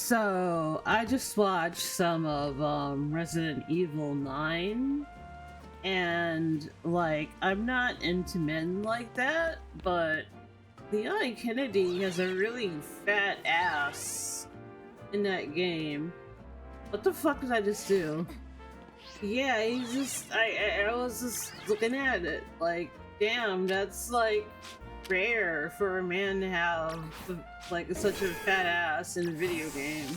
So I just watched some of Resident Evil 9, and like I'm not into men like that, but Leon Kennedy has a really fat ass in that game. What the fuck did I just do? Yeah, he's just I was just looking at it like, damn, that's like rare for a man to have like such a fat ass in a video game.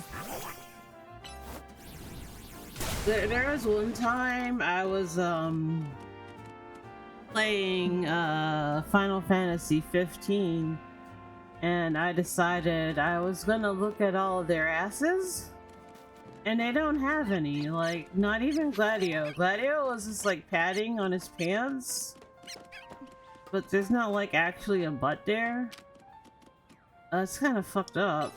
There was one time I was playing Final Fantasy 15, and I decided I was gonna look at all of their asses, and they don't have any. Like, not even Gladio. Gladio was just like padding on his pants, but there's not like actually a butt there. It's kind of fucked up.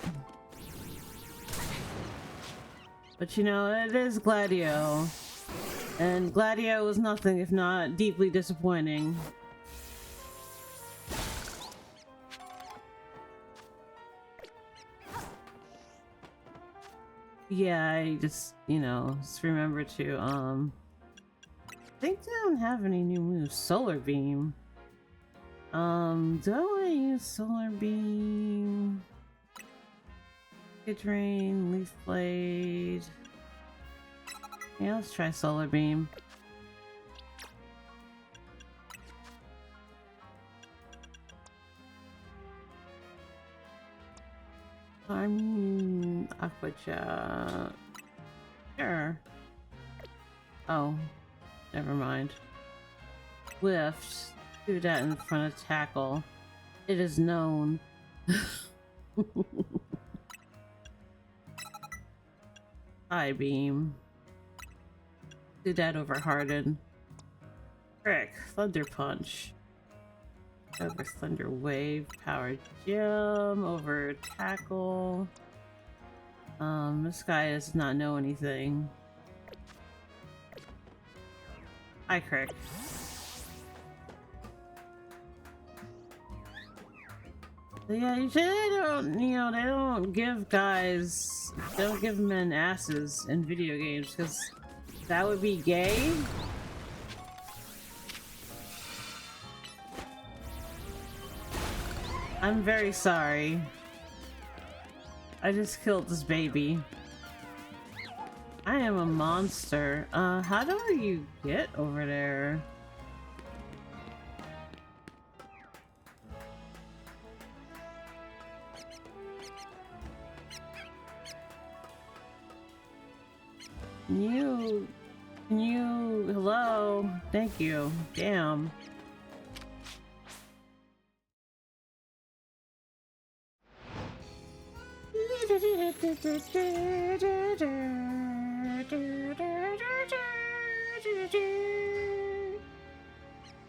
But you know, it is Gladio, and Gladio was nothing if not deeply disappointing. Yeah, I just, you know, just remember to, I think they don't have any new moves. Solar Beam. Do I want to use Solar Beam? Drain, Leaf Blade. Yeah, let's try Solar Beam. I mean, Aqua Jet. Sure. Oh, never mind. Lift. Do that in front of tackle. It is known. High beam. Do that over Harden. Frick. Thunder Punch. Over Thunder Wave. Power Gem. Over Tackle. This guy does not know anything. Hi, Crick. Yeah, they don't, you know, they don't give guys, they don't give men asses in video games, because that would be gay. I'm very sorry. I just killed this baby. I am a monster. How do you get over there? Can you, hello? Thank you. Damn.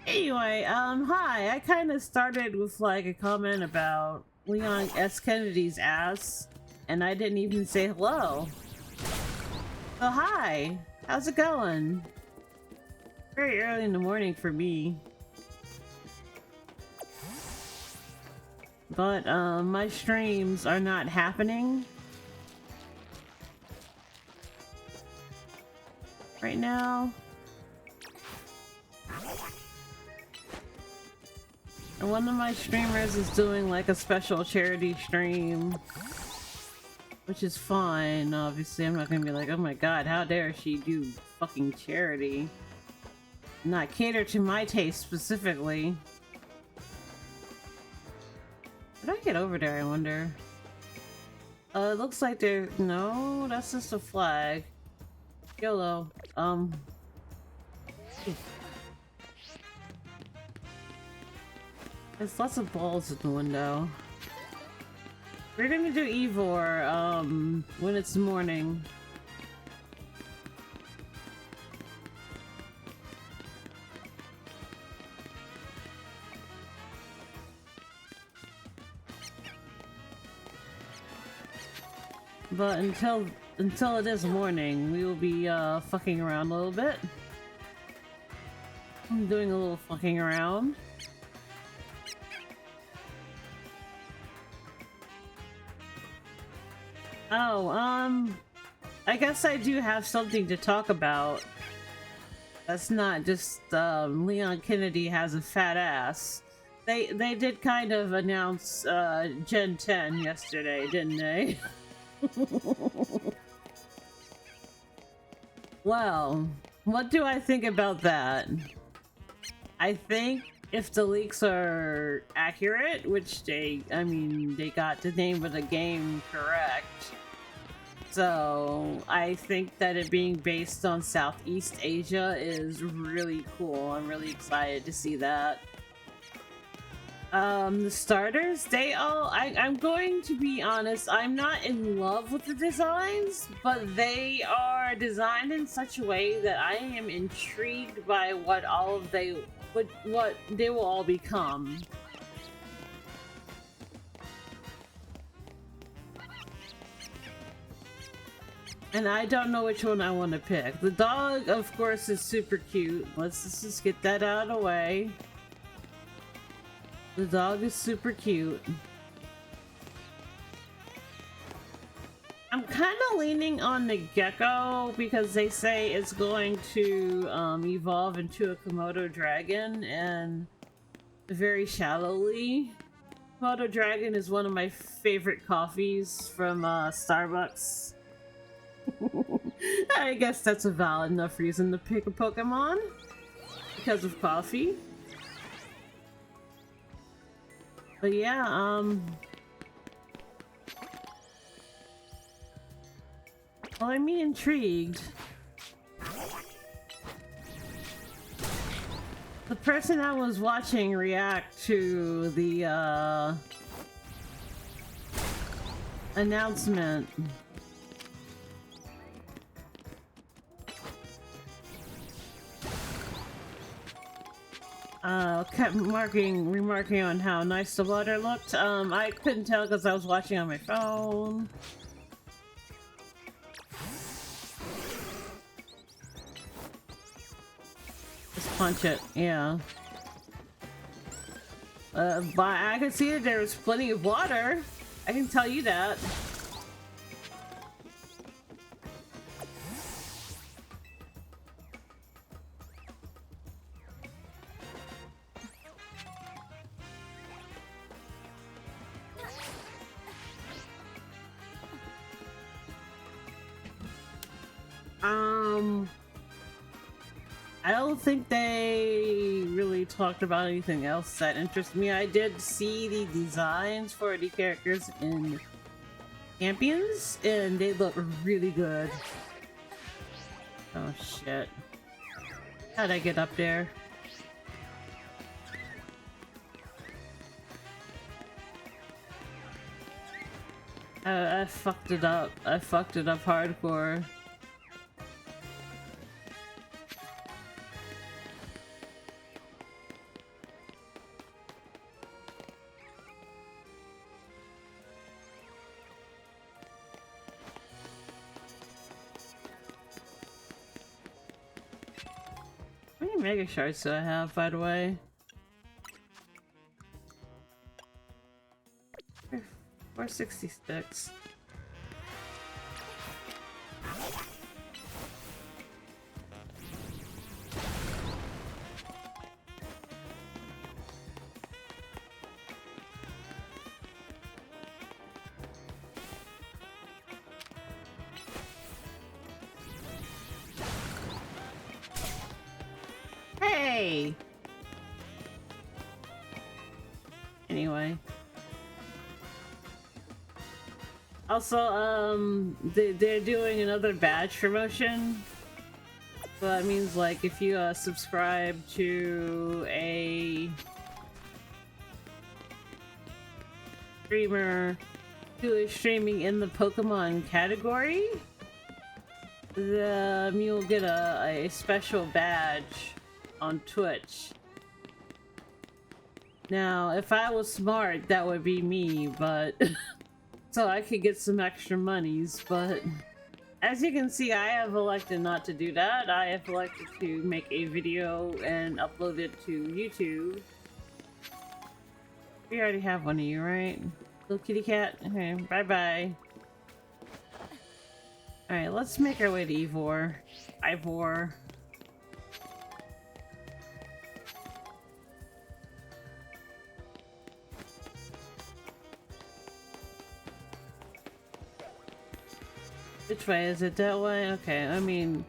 Anyway, hi. I kind of started with like a comment about Leon S. Kennedy's ass, and I didn't even say hello. So hi, how's it going? Very early in the morning for me. But my streams are not happening right now. And one of my streamers is doing like a special charity stream, which is fine. Obviously, I'm not gonna be like, oh my god, how dare she do fucking charity. Not cater to my taste specifically. How do I get over there, I wonder? It looks like there... No, that's just a flag. YOLO. There's lots of balls in the window. We're gonna do Ivor, when it's morning. But until it is morning, we will be, fucking around a little bit. I'm doing a little fucking around. Oh, I guess I do have something to talk about. That's not just Leon Kennedy has a fat ass. They did kind of announce Gen 10 yesterday, didn't they? Well, what do I think about that? I think if the leaks are accurate, which I mean, they got the name of the game correct. So I think that it being based on Southeast Asia is really cool. I'm really excited to see that. The starters, I'm going to be honest, I'm not in love with the designs, but they are designed in such a way that I am intrigued by what what they will all become. And I don't know which one I want to pick. The dog, of course, is super cute. Let's just get that out of the way. The dog is super cute. I'm kind of leaning on the gecko because they say it's going to evolve into a Komodo dragon, and very shallowly. Komodo dragon is one of my favorite coffees from Starbucks. I guess that's a valid enough reason to pick a Pokemon because of coffee. But yeah, well, I'm intrigued. The person I was watching react to the announcement kept remarking on how nice the water looked. I couldn't tell because I was watching on my phone. Just punch it, yeah. But I could see that there was plenty of water. I can tell you that. I don't think they really talked about anything else that interests me. I did see the designs for the characters in Champions, and they look really good. Oh shit. How'd I get up there? I fucked it up. I fucked it up hardcore. How many Mega Shards do I have, by the way? 466. Hey! Anyway. Also, they're doing another badge promotion. So that means, like, if you subscribe to a streamer who is streaming in the Pokemon category, you'll get a special badge on Twitch. Now, if I was smart, that would be me, but so I could get some extra monies, but as you can see, I have elected not to do that. I have elected to make a video and upload it to YouTube. We already have one of you, right? Little kitty cat? Okay, bye-bye. Alright, let's make our way to Ivor. Which way is it? That way? Okay, I mean,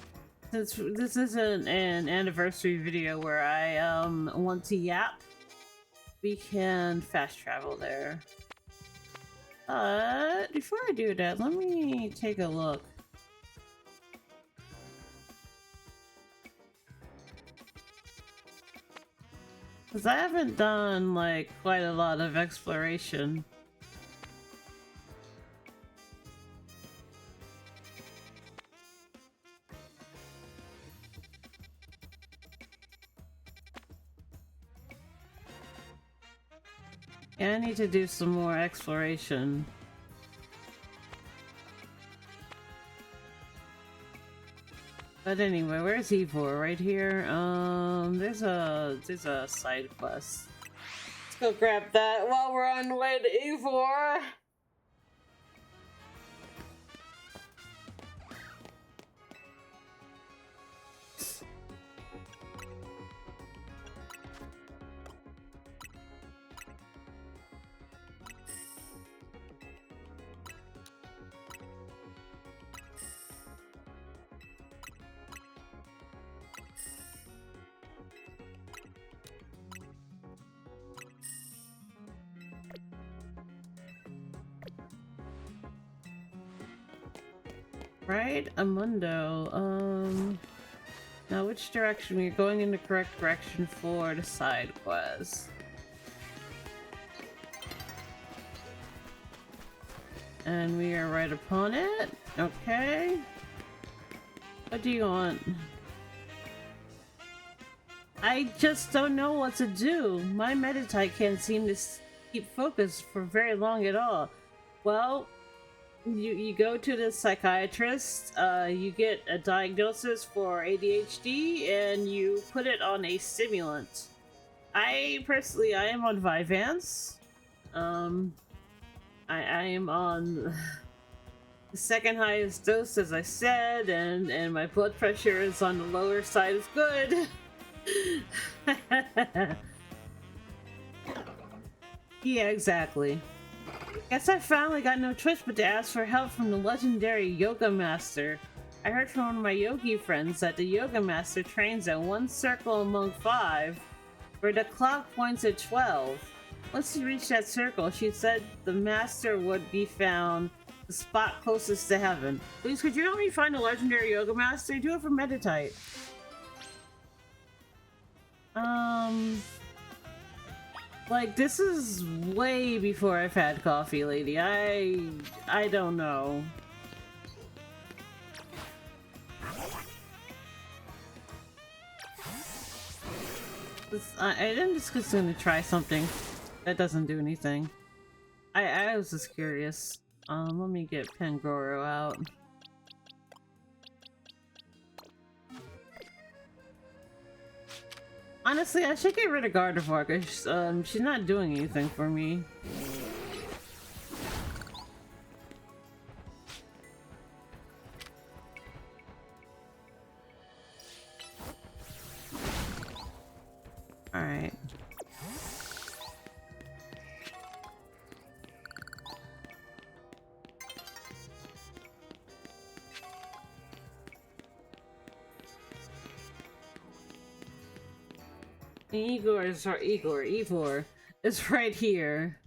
since this isn't an anniversary video where I want to yap, we can fast travel there. Before I do that, let me take a look. Because I haven't done, like, quite a lot of exploration. Yeah, I need to do some more exploration. But anyway, where's Ivor? Right here? There's a side quest. Let's go grab that while we're on the way to Ivor. Right, Amundo. Now which direction? We're going in the correct direction for the side quest. And we are right upon it. Okay. What do you want? I just don't know what to do. My Meditite can't seem to keep focused for very long at all. Well, you go to the psychiatrist, you get a diagnosis for ADHD, and you put it on a stimulant. I am on Vyvanse. I am on the second highest dose, as I said, and my blood pressure is on the lower side of good. Yeah, exactly. Guess I finally got no choice but to ask for help from the legendary yoga master. I heard from one of my yogi friends that the yoga master trains at one circle among 5, where the clock points at 12. Once you reach that circle, she said the master would be found the spot closest to heaven. Please, could you help me find a legendary yoga master? Do it for Meditite. Like, this is way before I've had coffee, lady. I don't know. I'm just gonna try something that doesn't do anything. I was just curious. Let me get Pangoro out. Honestly, I should get rid of Gardevoir because she's not doing anything for me. Alright. Ivor is right here.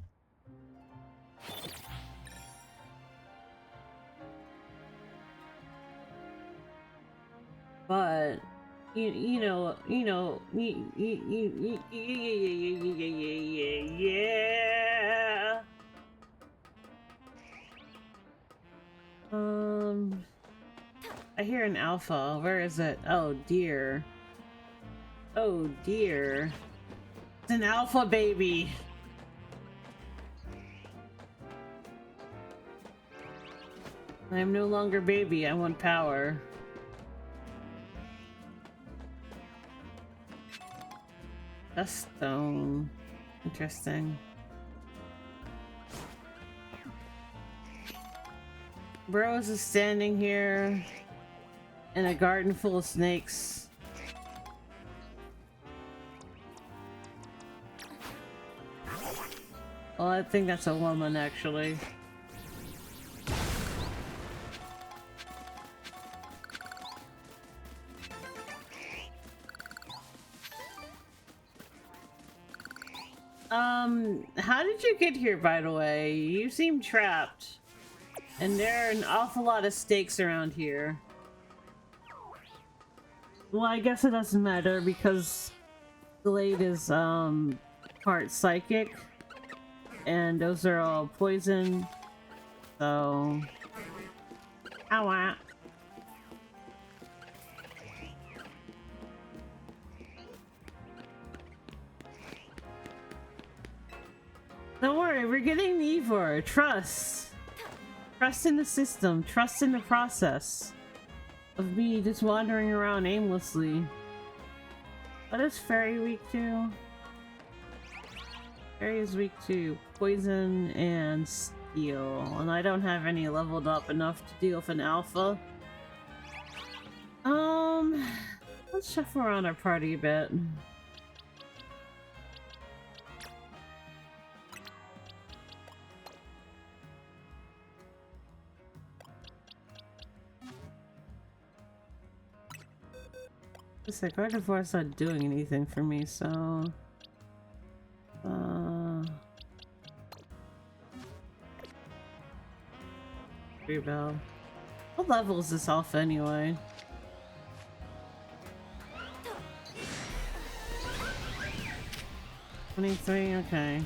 But yeah. I hear an alpha. Where is it? Oh dear. Oh dear. It's an alpha baby. I am no longer baby. I want power. A stone. Interesting. Rose is standing here in a garden full of snakes. Well, I think that's a woman, actually. How did you get here, by the way? You seem trapped. And there are an awful lot of stakes around here. Well, I guess it doesn't matter because Glade is, part psychic. And those are all poison. So... Ow. Don't worry, we're getting Ivor. Trust. Trust in the system. Trust in the process. Of me just wandering around aimlessly. What is Fairy weak to? Fairy is weak to poison and steel. And I don't have any leveled up enough to deal with an alpha. Let's shuffle around our party a bit. It's like Gardevoir's not doing anything for me, so... Rebel. What level is this alpha anyway? $23, okay.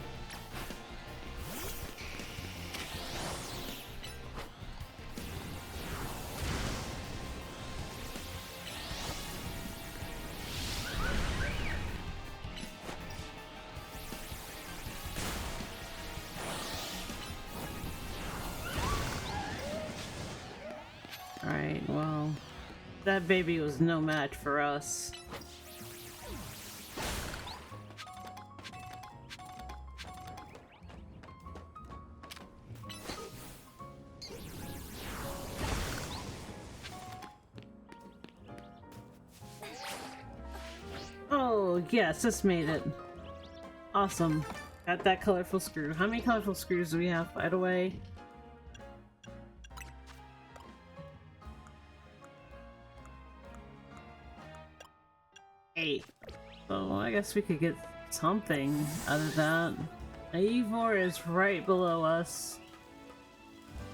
Alright, well, that baby was no match for us. Oh, yes, this made it. Awesome. Got that colorful screw. How many colorful screws do we have, by the way? So I guess we could get something out of that. Ivor is right below us.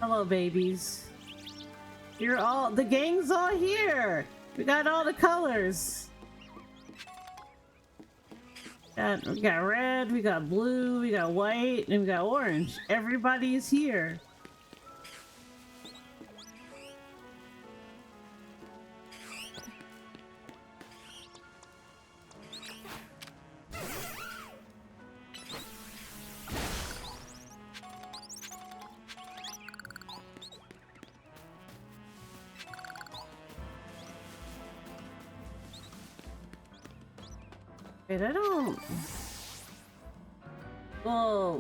Hello, babies. You're all— the gang's all here! We got all the colors! We got red, we got blue, we got white, and we got orange. Everybody is here. Wait, I don't... Well,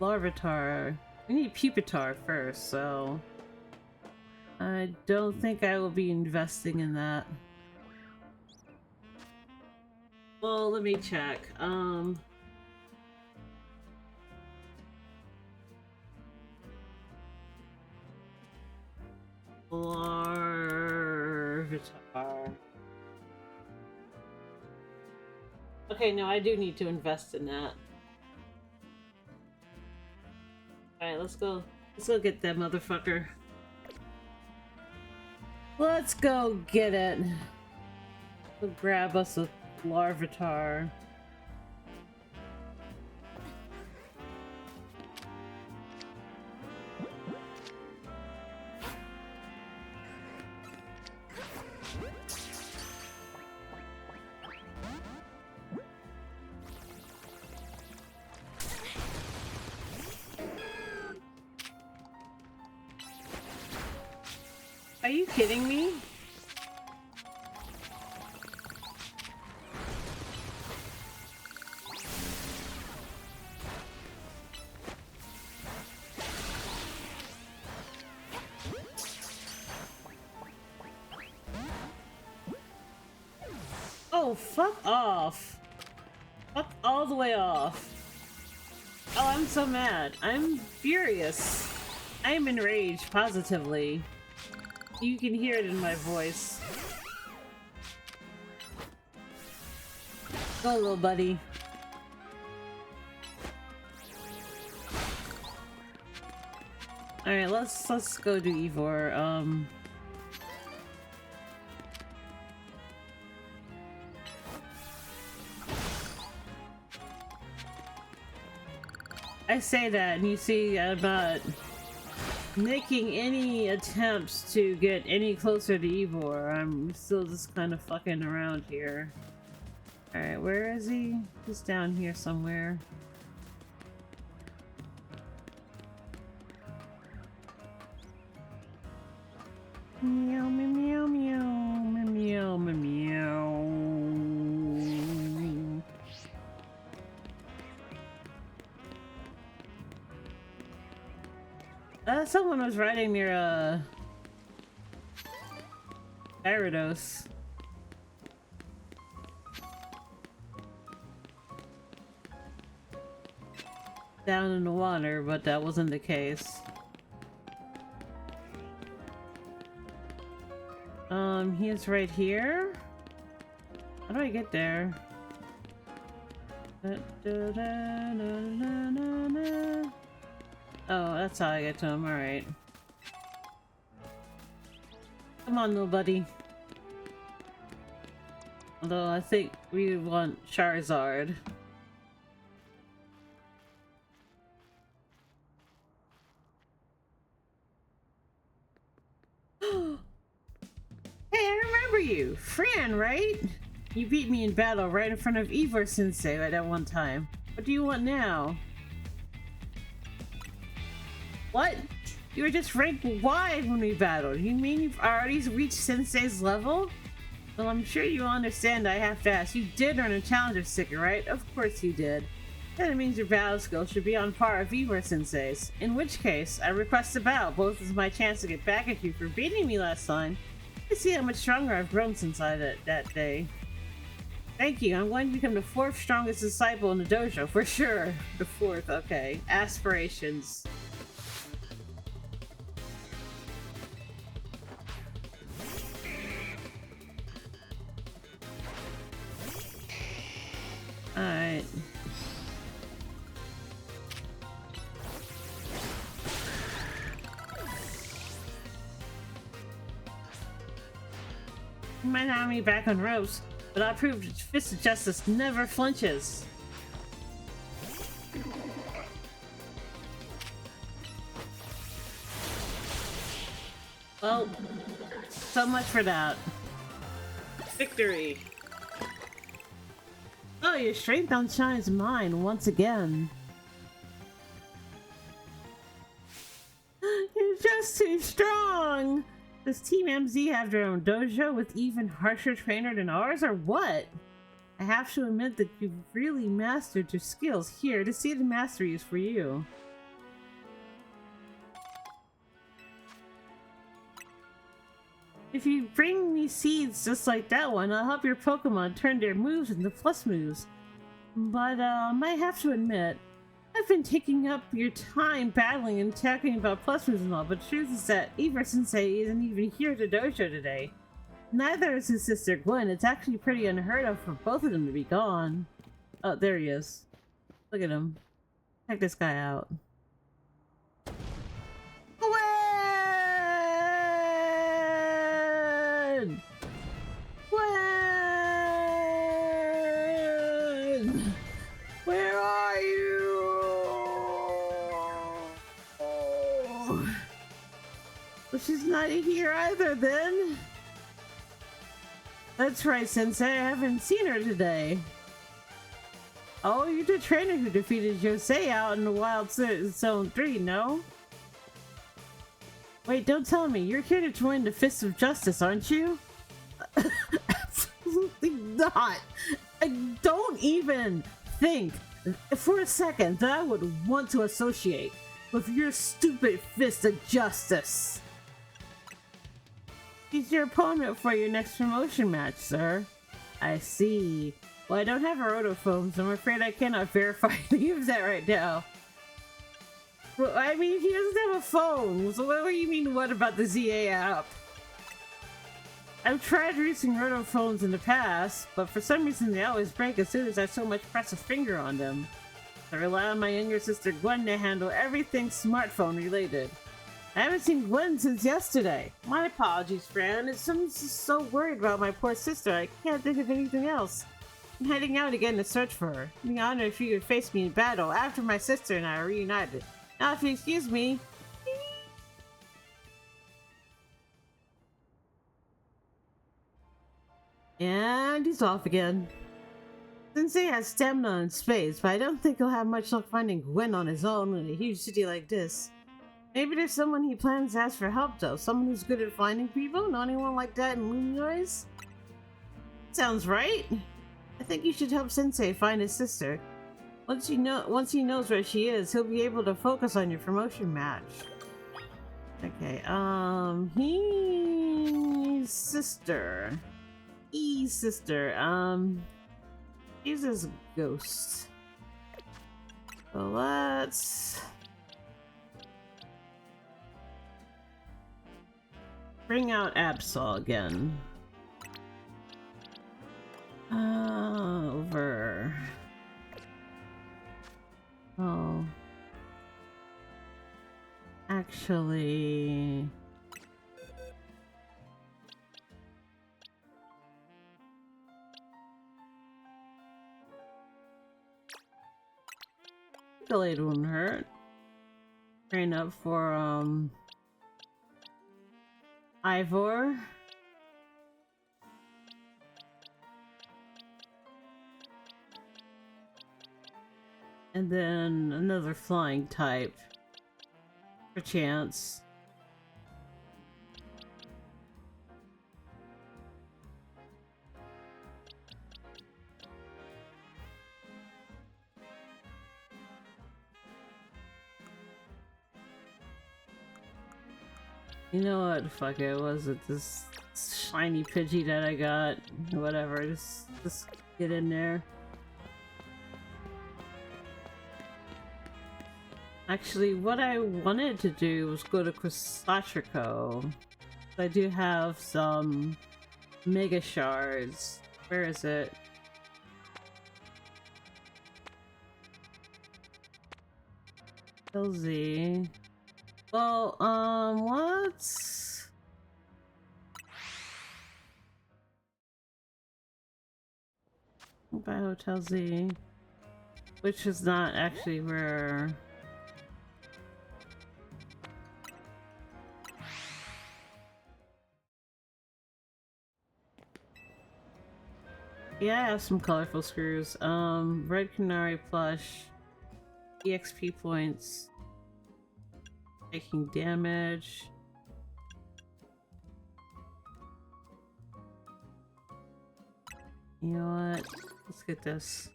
Larvitar. We need Pupitar first, so... I don't think I will be investing in that. Well, let me check. Larvitar. Okay, no, I do need to invest in that. Alright, let's go. Let's go get that motherfucker. Let's go get it. Go grab us a Larvitar. Are you kidding me? Oh, fuck off. Fuck all the way off. Oh, I'm so mad. I'm furious. I am enraged, positively. You can hear it in my voice. Go, little buddy. Alright, let's go do Ivor. I say that, and you see I'm not making any attempts to get any closer to Ivor. I'm still just kind of fucking around here. Alright, where is he? He's down here somewhere. Meow, meow, meow, meow, meow, meow, meow. Someone was riding near, Gyarados. Down in the water, but that wasn't the case. He is right here. How do I get there? Oh, that's how I get to him, alright. Come on, little buddy. Although I think we want Charizard. Hey, I remember you! Fran, right? You beat me in battle right in front of Ivor Sensei at that one time. What do you want now? What? You were just ranked Y when we battled. You mean you've already reached Sensei's level? Well, I'm sure you understand I have to ask. You did earn a challenger sticker, right? Of course you did. That means your battle skills should be on par with Ivor Sensei's. In which case, I request a battle, both as my chance to get back at you for beating me last time. I see how much stronger I've grown since that day. Thank you. I'm going to become the 4th strongest disciple in the dojo, for sure. The 4th, okay. Aspirations. Alright. You might have me back on ropes, but I proved that Fist of Justice never flinches. Well, so much for that. Victory! Oh, your strength outshines mine once again. You're just too strong! Does Team MZ have their own dojo with even harsher trainer than ours, or what? I have to admit that you've really mastered your skills here. To see the mastery is for you. If you bring me seeds just like that one, I'll help your Pokemon turn their moves into plus moves. But, I have to admit, I've been taking up your time battling and talking about plus moves and all, but the truth is that Ivor Sensei isn't even here at the dojo today. Neither is his sister Gwen. It's actually pretty unheard of for both of them to be gone. Oh, there he is. Look at him. Check this guy out. Gwen! Gwen! Where are you? Well, she's not here either then. That's right, Sensei. I haven't seen her today. Oh, you're the trainer who defeated Jose out in the Wild Zone 3, no? Wait, don't tell me. You're here to join the Fist of Justice, aren't you? Absolutely not. I don't even think for a second that I would want to associate with your stupid Fist of Justice. He's your opponent for your next promotion match, sir. I see. Well, I don't have a rotophone, so I'm afraid I cannot verify the of that right now. Well, I mean, he doesn't have a phone, so what do you mean, what about the ZA app? I've tried using rotophones in the past, but for some reason they always break as soon as I so much press a finger on them. I rely on my younger sister Gwen to handle everything smartphone related. I haven't seen Gwen since yesterday. My apologies, Fran. I'm just so worried about my poor sister, I can't think of anything else. I'm heading out again to search for her. It'd be an honor if you would face me in battle after my sister and I are reunited. Now, if you excuse me. And he's off again. Sensei has stamina in space, but I don't think he'll have much luck finding Gwen on his own in a huge city like this. Maybe there's someone he plans to ask for help though, someone who's good at finding people? Not anyone like that in Luminoise? Sounds right. I think you should help Sensei find his sister. Once he knows where she is, he'll be able to focus on your promotion match. Okay, his sister. She's his ghost. So let's bring out Absol again. Over. Oh. Actually... Delayed won't hurt. Train up for, Ivor. And then another flying type. For chance. You know what? Fuck it. Was it this shiny Pidgey that I got? Whatever. Just get in there. Actually, what I wanted to do was go to Chrysatrico. I do have some Mega Shards. Where is it? LZ. Well, what's... By Hotel Z. Which is not actually where... Yeah, I have some colorful screws. Red Canary plush, EXP points, taking damage. You know what? Let's get this.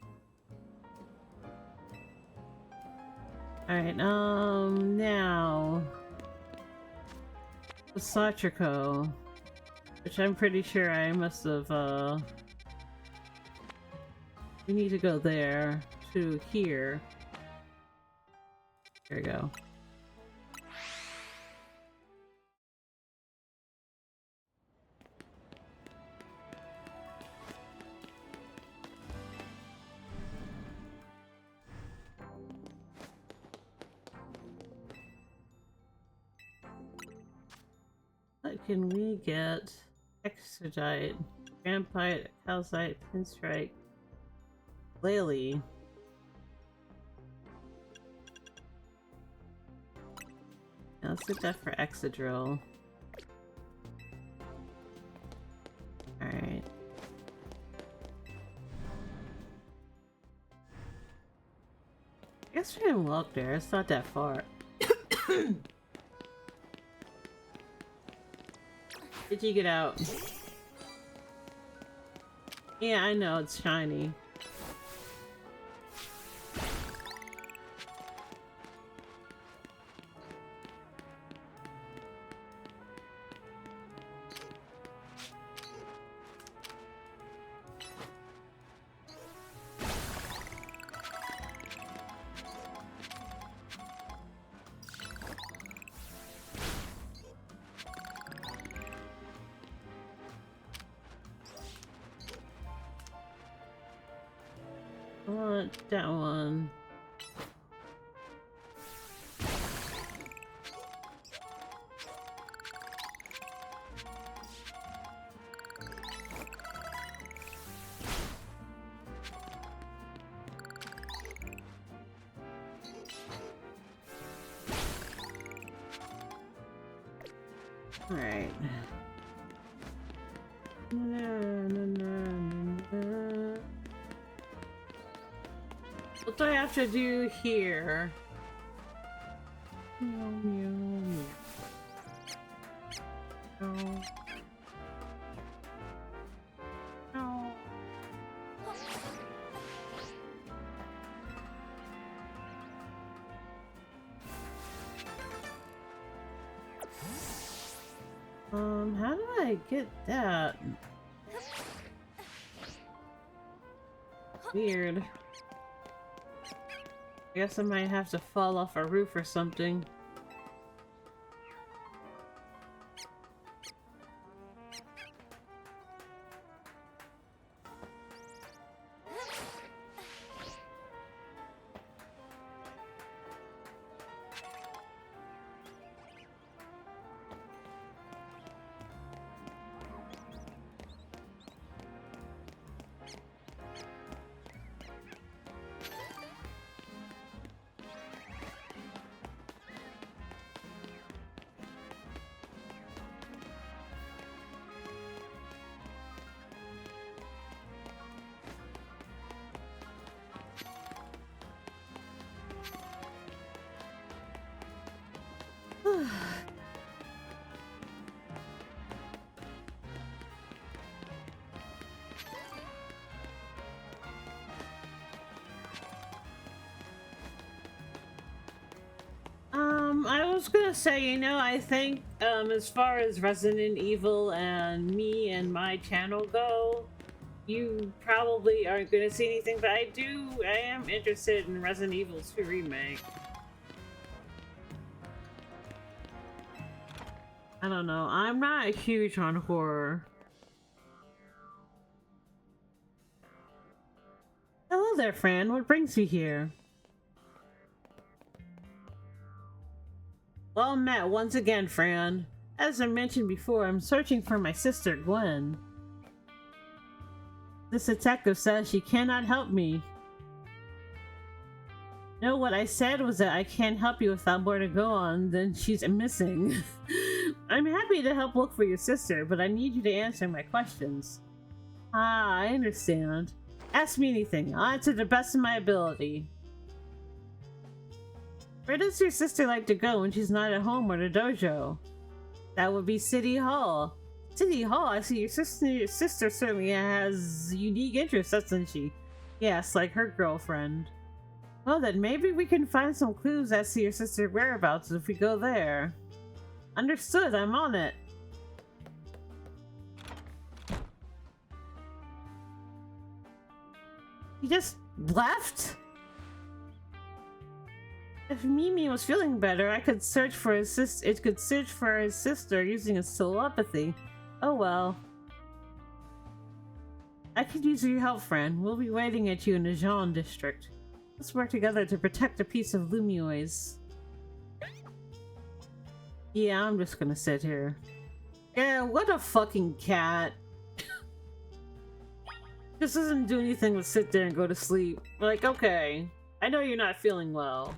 Alright, now... The Satrico, which I'm pretty sure I must have, we need to go there to here. There we go. What can we get? Extradite, Vampite, Calcite, Pinstrike, Lily. Now let's get that for Excadrill. Alright. I guess we can walk there, it's not that far. Did you get out? Yeah, I know, it's shiny. want that one. Alright. What do I have to do here? How do I get that? Weird. I guess I might have to fall off a roof or something. I was gonna say, you know, I think, as far as Resident Evil and me and my channel go, you probably aren't gonna see anything, but I am interested in Resident Evil 2 Remake. I don't know, I'm not huge on horror. Hello there, Fran, what brings you here? Well met once again, Fran. As I mentioned before, I'm searching for my sister, Gwen. This detective says she cannot help me. No, what I said was that I can't help you without more to go on, then she's missing. I'm happy to help look for your sister, but I need you to answer my questions. Ah, I understand. Ask me anything. I'll answer to the best of my ability. Where does your sister like to go when she's not at home or the dojo? That would be City Hall. City Hall? I see your sister certainly has unique interests, doesn't she? Yes, like her girlfriend. Well then, maybe we can find some clues as to your sister's whereabouts if we go there. Understood, I'm on it. He just left? If Mimi was feeling better, I could search for his it could search for his sister using its telepathy. Oh well. I could use your help, friend. We'll be waiting at you in the Jean district. Let's work together to protect a piece of Lumiois. Yeah, I'm just gonna sit here. Yeah, what a fucking cat. This doesn't do anything but sit there and go to sleep. Like, okay, I know you're not feeling well.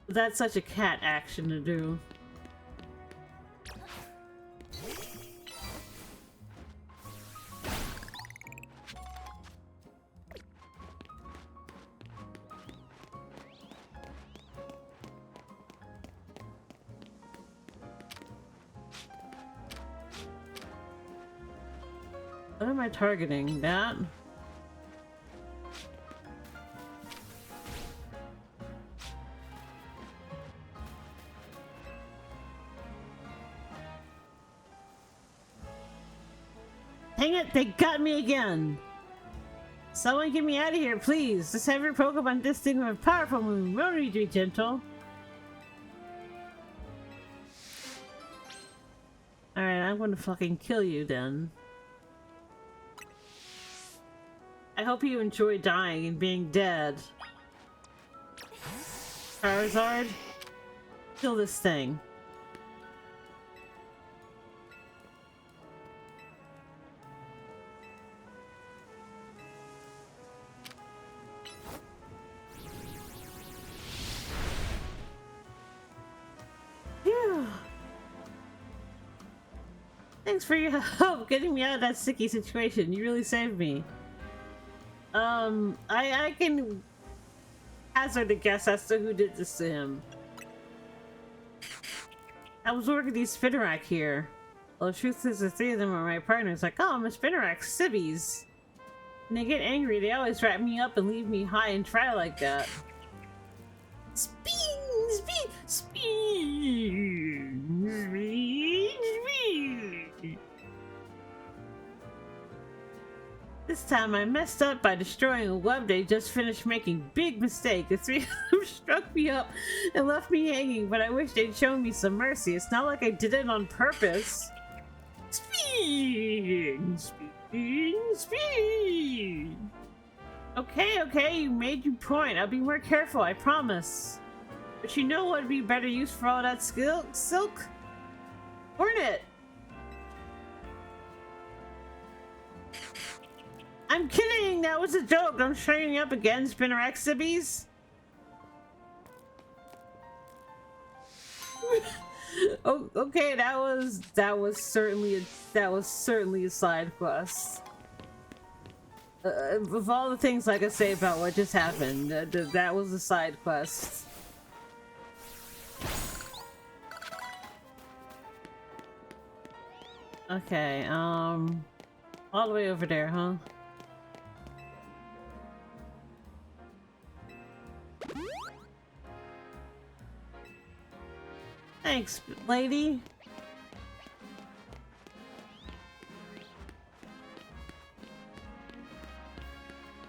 That's such a cat action to do. What am I targeting? That? Dang it, they got me again! Someone get me out of here, please! Just have your Pokemon distinct with a powerful move. Don't be gentle. Alright, I'm gonna fucking kill you then. I hope you enjoy dying and being dead. Charizard, kill this thing. Phew. Thanks for your help getting me out of that sticky situation. You really saved me. I can hazard a guess as to who did this to him. I was working these Spinarak here. Well, the truth is the three of them are my partners. Like, oh, I'm a Spinarak, civvies. When they get angry, they always wrap me up and leave me high and dry like that. Spin, spin, spin, spin, spin. This time I messed up by destroying a web they just finished making. Big mistake. The three of them struck me up and left me hanging, but I wish they'd shown me some mercy. It's not like I did it on purpose. Spin, spin, spin. Okay, you made your point. I'll be more careful, I promise. But you know what would be better use for all that silk? Hornet! I'm kidding! That was a joke! I'm training up again, Spinarak Sibbies! Oh, okay, that was certainly a side quest. Of all the things I could say about what just happened, that was a side quest. Okay, all the way over there, huh? Thanks, lady.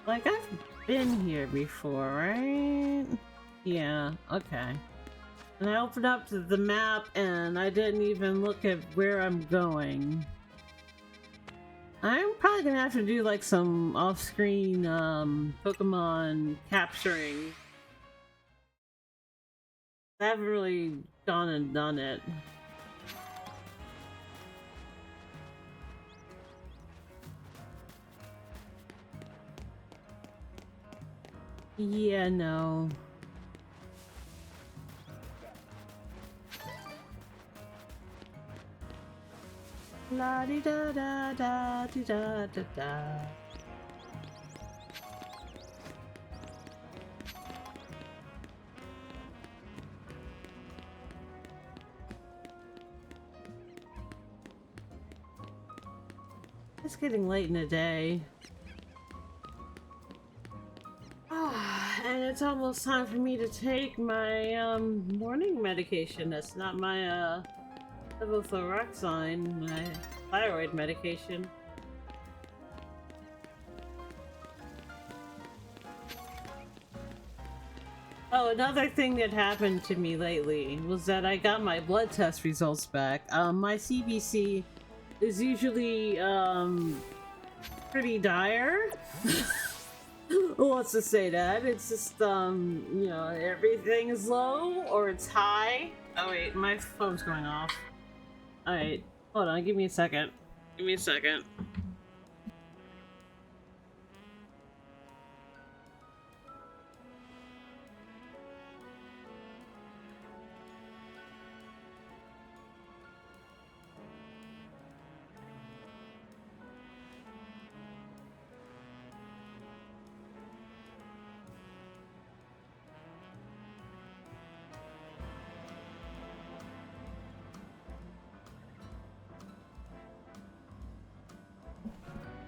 Like, I've been here before, right? Yeah, okay. And I opened up the map and I didn't even look at where I'm going. I'm probably gonna have to do like some off-screen Pokemon capturing. I haven't really gone and done it. Yeah, no. La di da da da di da da da. It's getting late in the day. And it's almost time for me to take my morning medication. That's not my levothyroxine, my thyroid medication. Oh, another thing that happened to me lately was that I got my blood test results back. My CBC is usually pretty dire. Who wants to say that? It's just you know, everything is low or it's high. Oh wait, my phone's going off. Alright, hold on, give me a second. Give me a second.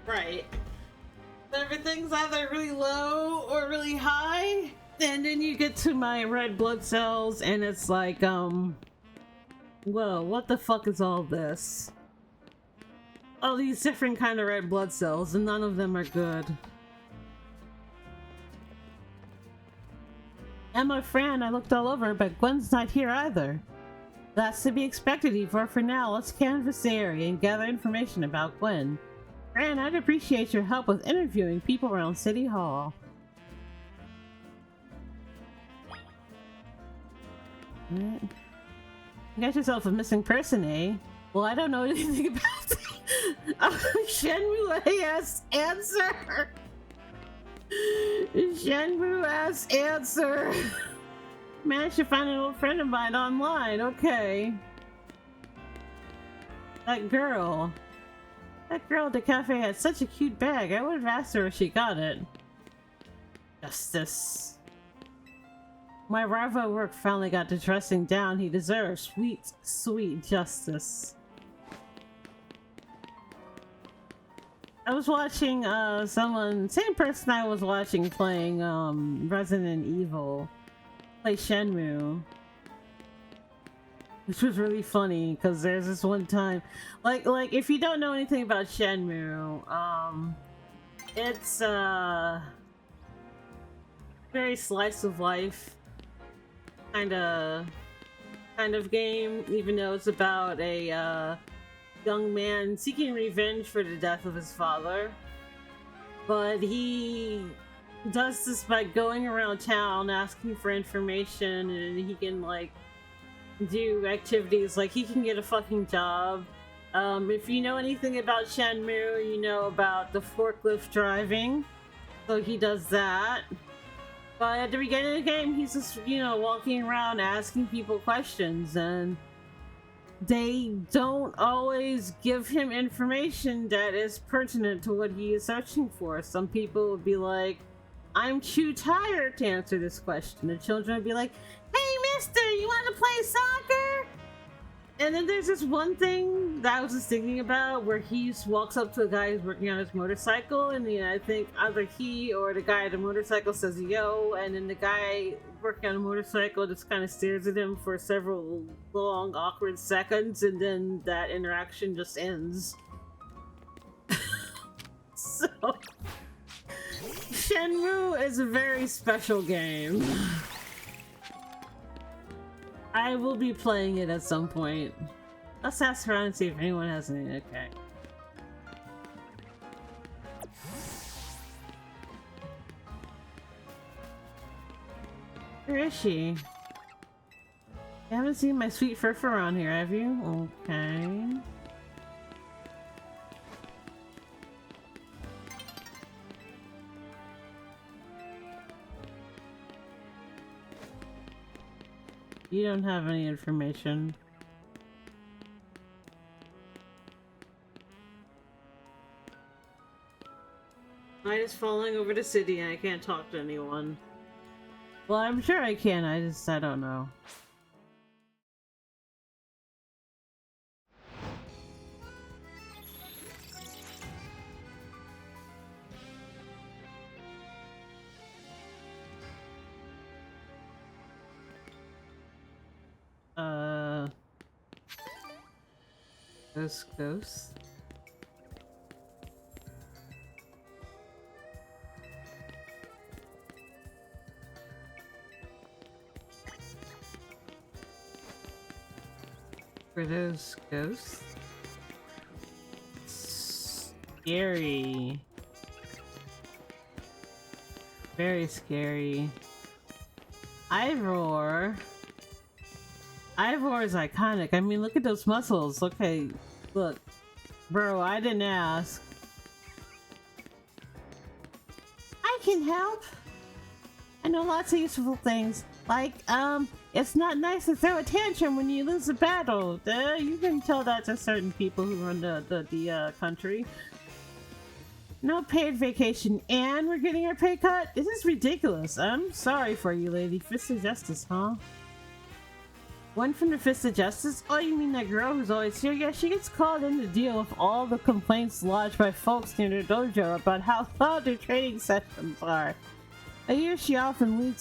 Right. Everything's either really low or really high, and then you get to my red blood cells and it's like, whoa, what the fuck is all this? All these different kind of red blood cells and none of them are good. And my friend, I looked all over, but Gwen's not here either. That's to be expected, Ivor. For now, let's canvass the area and gather information about Gwen. Fran, I'd appreciate your help with interviewing people around City Hall. Alright. You got yourself a missing person, eh? Well, I don't know anything about it. Shenmue asks answer! Shenmue asks answer! Managed to find an old friend of mine online, okay. That girl at the cafe had such a cute bag. I would have asked her if she got it. Justice. My rival at work finally got the dressing down he deserves. Sweet, sweet justice. I was watching same person I was watching playing Resident Evil play Shenmue. Which was really funny because there's this one time, like if you don't know anything about Shenmue, it's very slice of life kind of game, even though it's about a young man seeking revenge for the death of his father. But he does this by going around town asking for information, and he can like do activities like he can get a fucking job. If you know anything about Shenmue, you know about the forklift driving, so he does that. But at the beginning of the game, he's just, you know, walking around asking people questions, and they don't always give him information that is pertinent to what he is searching for. Some people would be like, I'm too tired to answer this question. The children would be like, hey mister, you want to play soccer? And then there's this one thing that I was just thinking about where he just walks up to a guy who's working on his motorcycle, and I think either he or the guy at the motorcycle says yo, and then the guy working on a motorcycle just kind of stares at him for several long awkward seconds, and then that interaction just ends. So Shenmue is a very special game. I will be playing it at some point. Let's ask around and see if anyone has any. Okay. Where is she? You haven't seen my sweet Furf around here, have you? Okay. You don't have any information. I'm just falling over the city and I can't talk to anyone. Well, I'm sure I can, I don't know. Ghost. For those ghosts? Scary. Very scary. Ivor. Ivor is iconic. I mean, look at those muscles. Okay, look. Bro, I didn't ask. I can help. I know lots of useful things. Like, it's not nice to throw a tantrum when you lose a battle. You can tell that to certain people who run the country. No paid vacation, and we're getting our pay cut? This is ridiculous. I'm sorry for you, lady. Fist of Justice, huh? One from the Fist of Justice? Oh, you mean that girl who's always here? Yeah, she gets called in to deal with all the complaints lodged by folks near their dojo about how loud their training sessions are. A year she often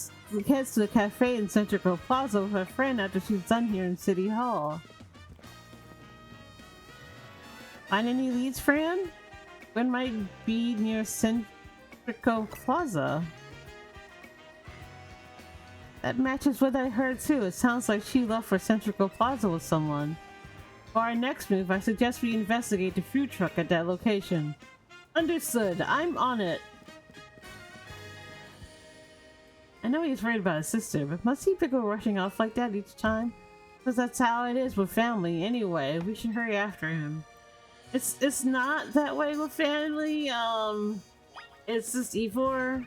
heads to the cafe in Central Plaza with her friend after she's done here in City Hall. Find any leads, Fran? When might be near Central Plaza? That matches what I heard too. It sounds like she left for Central Plaza with someone. For our next move, I suggest we investigate the food truck at that location. Understood. I'm on it. I know he's worried about his sister, but must he go rushing off like that each time? Because that's how it is with family anyway. We should hurry after him. It's not that way with family. It's just Ivor.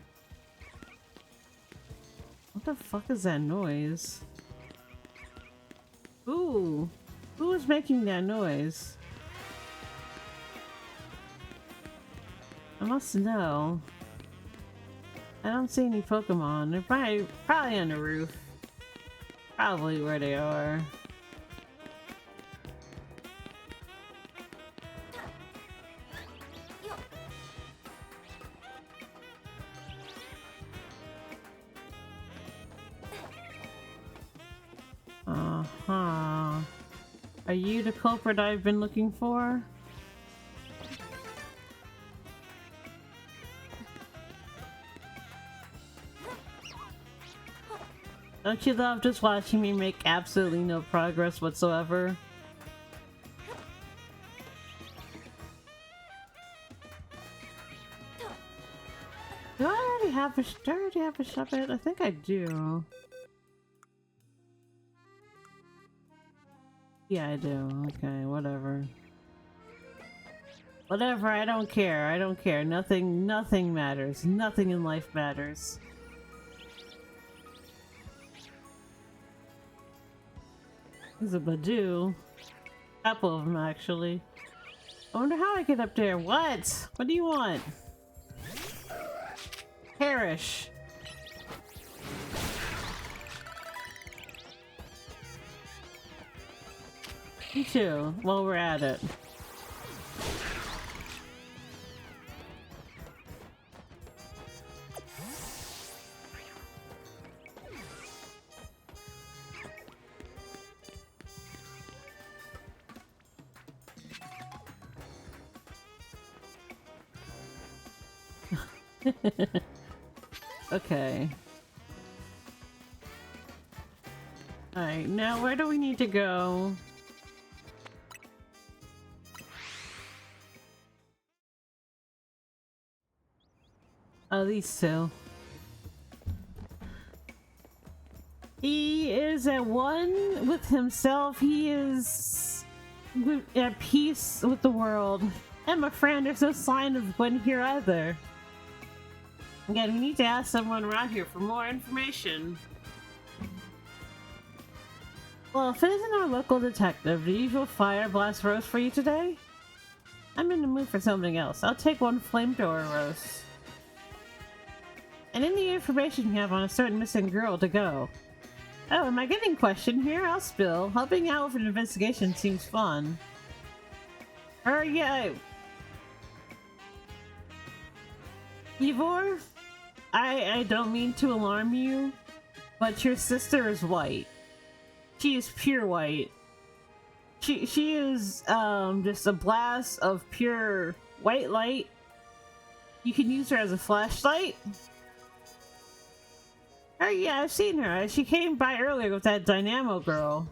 What the fuck is that noise? Ooh, who is making that noise? I must know. I don't see any Pokemon. They're probably on the roof. Probably where they are. Uh-huh. Are you the culprit I've been looking for? Don't you love just watching me make absolutely no progress whatsoever? Do I already have a Shuppet? I think I do. Yeah, I do. Okay, whatever. Whatever, I don't care. I don't care. Nothing matters. Nothing in life matters. There's a Badoo. Couple of them, actually. I wonder how I get up there. What? What do you want? Perish. Me too, while we're at it. Okay. Alright, now where do we need to go? Oh, these two. He is at one with himself. He is at peace with the world. And my friend, there's no sign of one here either. Again, we need to ask someone around here for more information. Well, if it isn't our local detective, the usual fire blast roast for you today? I'm in the mood for something else. I'll take one flamethrower roast. And any information you have on a certain missing girl to go. Oh, am I getting questioned here? I'll spill. Helping out with an investigation seems fun. Hurry up! Ivor? I don't mean to alarm you, but your sister is white. She is pure white. She is just a blast of pure white light. You can use her as a flashlight. Oh yeah, I've seen her. She came by earlier with that Dynamo girl.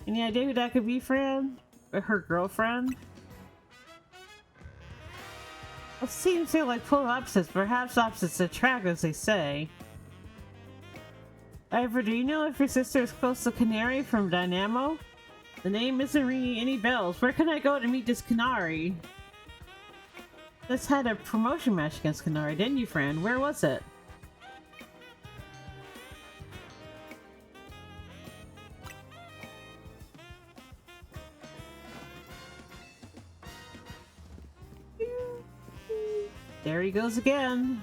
Any idea who that could be, friend? Or her girlfriend? It seems to like polar opposites, perhaps opposites attract, as they say. However, do you know if your sister is close to Canary from Dynamo? The name isn't ringing any bells. Where can I go to meet this Canary? Just had a promotion match against Canary, didn't you, friend? Where was it? There he goes again.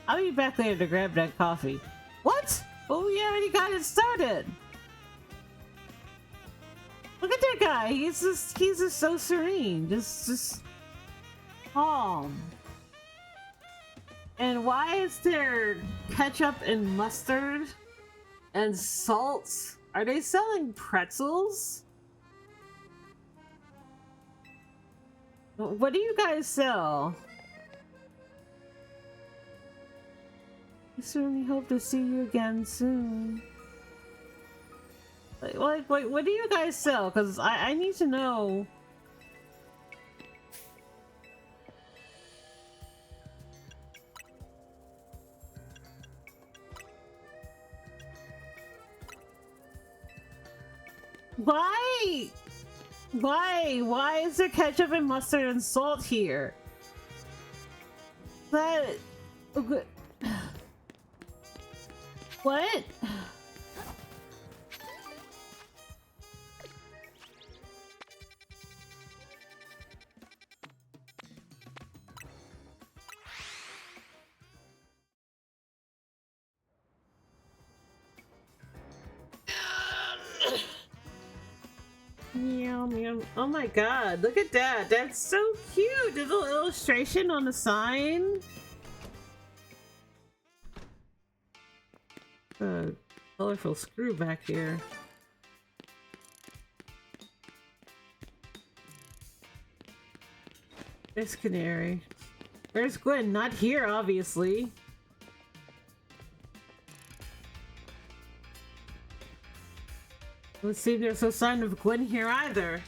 I'll be back later to grab that coffee. What? Well, we already got it started. Look at that guy. He's just so serene. Just calm. And why is there ketchup and mustard and salt? Are they selling pretzels? What do you guys sell? I certainly hope to see you again soon. Wait, what do you guys sell? Because I need to know. Why? Why? Why is there ketchup and mustard and salt here? That... What? Meow, meow. Oh my god, look at that. That's so cute. There's a little illustration on the sign. A colorful screw back here. There's Canary. Where's Gwen? Not here, obviously. Let's see if there's no sign of Gwen here either.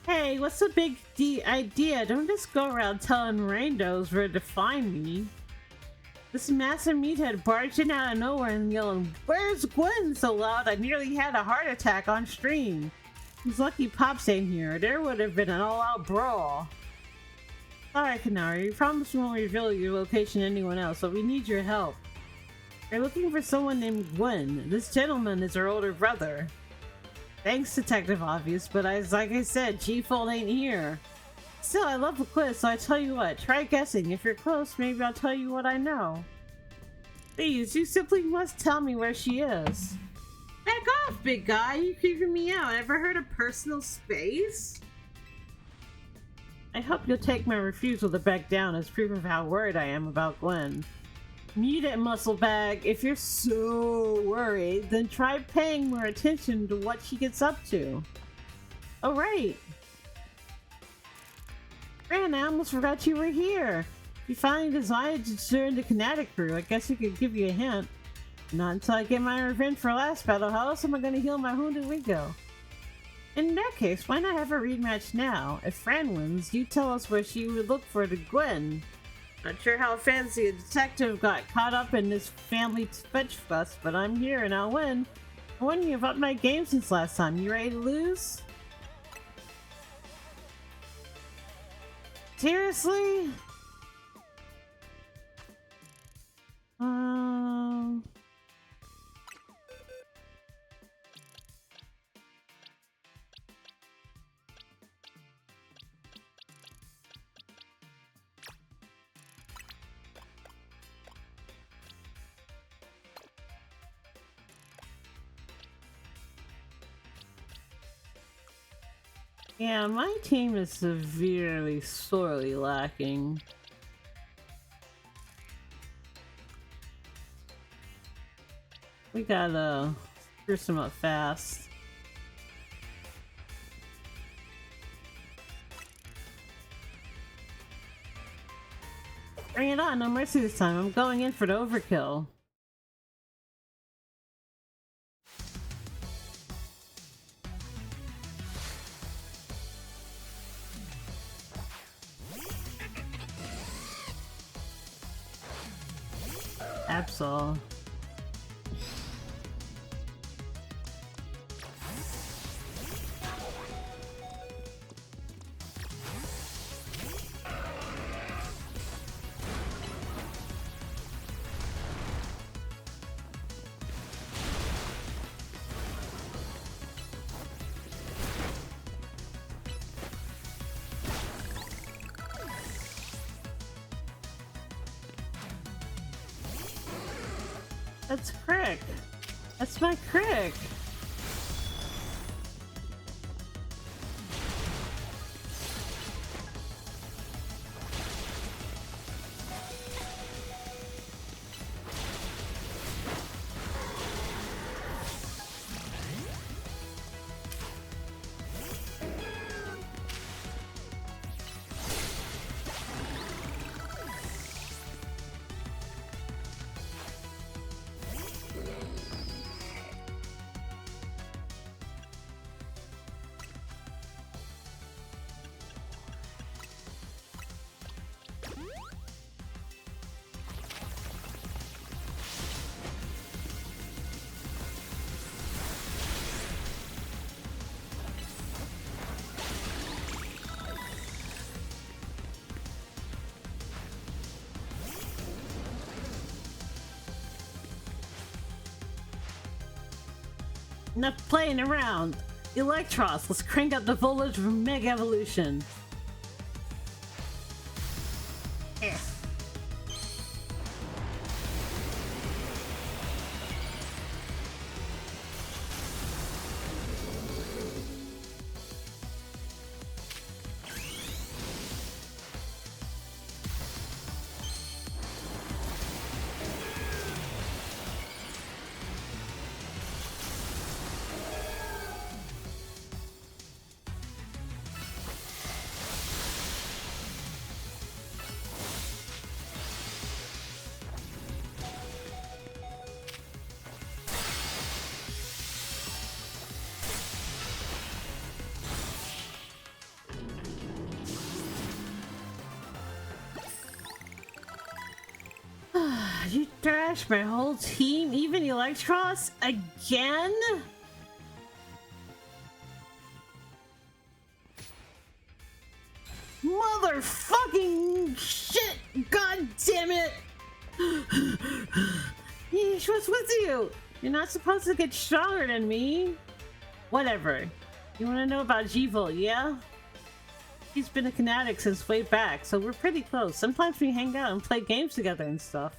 Hey, what's the big idea? Don't just go around telling randos where to find me. This massive meathead barged in out of nowhere and yelling, "Where's Gwen?" so loud I nearly had a heart attack on stream. He's lucky Pops ain't here. There would have been an all-out brawl. Alright, Canary, you promised we won't reveal your location to anyone else, but we need your help. We're looking for someone named Gwen. This gentleman is her older brother. Thanks, Detective Obvious, but like I said, G-Fold ain't here. Still, I love the quiz, so I tell you what, try guessing. If you're close, maybe I'll tell you what I know. Please, you simply must tell me where she is. Back off, big guy! You're creeping me out. Ever heard of personal space? I hope you'll take my refusal to back down as proof of how worried I am about Gwen. Mute it, muscle bag. If you're so worried, then try paying more attention to what she gets up to. Oh, right. Fran, I almost forgot you were here. You finally decided to join the Kinetic crew. I guess I could give you a hint. Not until I get my revenge for last battle. How else am I going to heal my wounded ego? In that case, why not have a rematch now? If Fran wins, you tell us where she would look for the Gwen. Not sure how fancy a detective got caught up in this family fetch fuss, but I'm here and I'll win. I won you about my game since last time. You ready to lose? Seriously? Yeah, my team is severely, sorely lacking. We gotta spruce them up fast. Bring it on, no mercy this time. I'm going in for the overkill. Absol. That's Crick. That's my Crick. Enough playing around. Electros, let's crank up the voltage for Mega Evolution. Yeah. You trashed my whole team, even Electros? Again? Motherfucking shit! God damn it! Yeesh, what's with you? You're not supposed to get stronger than me. Whatever. You wanna know about G-Volt, yeah? He's been a Kinetic since way back, so we're pretty close. Sometimes we hang out and play games together and stuff.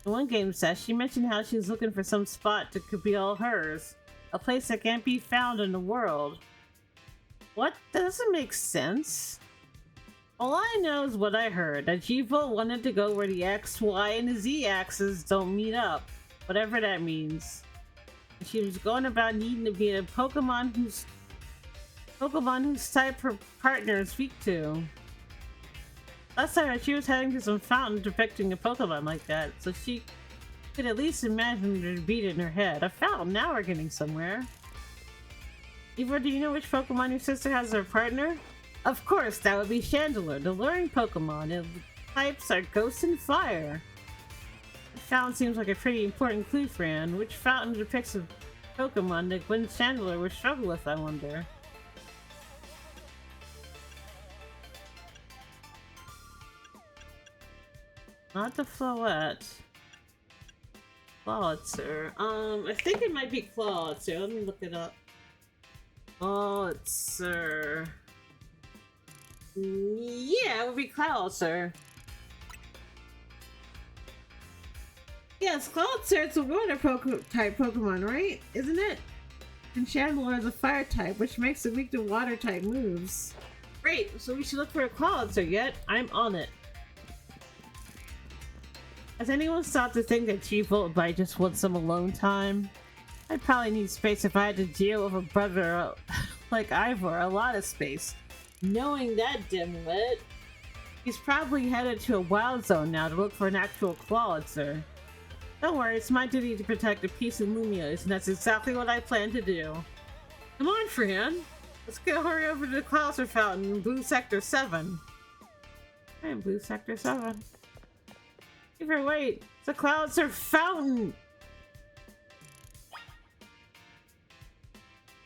In one game session, she mentioned how she was looking for some spot that could be all hers. A place that can't be found in the world. What? That doesn't make sense. All I know is what I heard, that G-Volt wanted to go where the X, Y, and the Z axes don't meet up. Whatever that means. She was going about needing to be a Pokemon whose type her partners speak to. Last time she was heading to some fountain depicting a Pokemon like that, so she could at least imagine her to beat it in her head. A fountain, now we're getting somewhere. Eva, do you know which Pokemon your sister has as her partner? Of course, that would be Chandelure, the luring Pokemon. The types are Ghost and Fire. The fountain seems like a pretty important clue, Fran. Which fountain depicts a Pokemon that Gwen Chandelure would struggle with, I wonder? Not the Floette. Clawitzer. I think it might be Clawitzer. Let me look it up. Clawitzer. Yeah, it would be Clawitzer. Yes, Clawitzer, it's a water type Pokemon, right? Isn't it? And Chandelure is a fire type, which makes it weak to water type moves. Great, so we should look for a Clawitzer yet. I'm on it. Has anyone stopped to think that G-Volt might just want some alone time? I'd probably need space if I had to deal with a brother like Ivor, a lot of space. Knowing that dimwit, he's probably headed to a wild zone now to look for an actual Clawitzer. Don't worry, it's my duty to protect the peace in Lumiose, and that's exactly what I plan to do. Come on, Fran. Let's go hurry over to the Clawitzer Fountain in Blue Sector 7. I'm in Blue Sector 7. Either wait, it's a Clawitzer Fountain!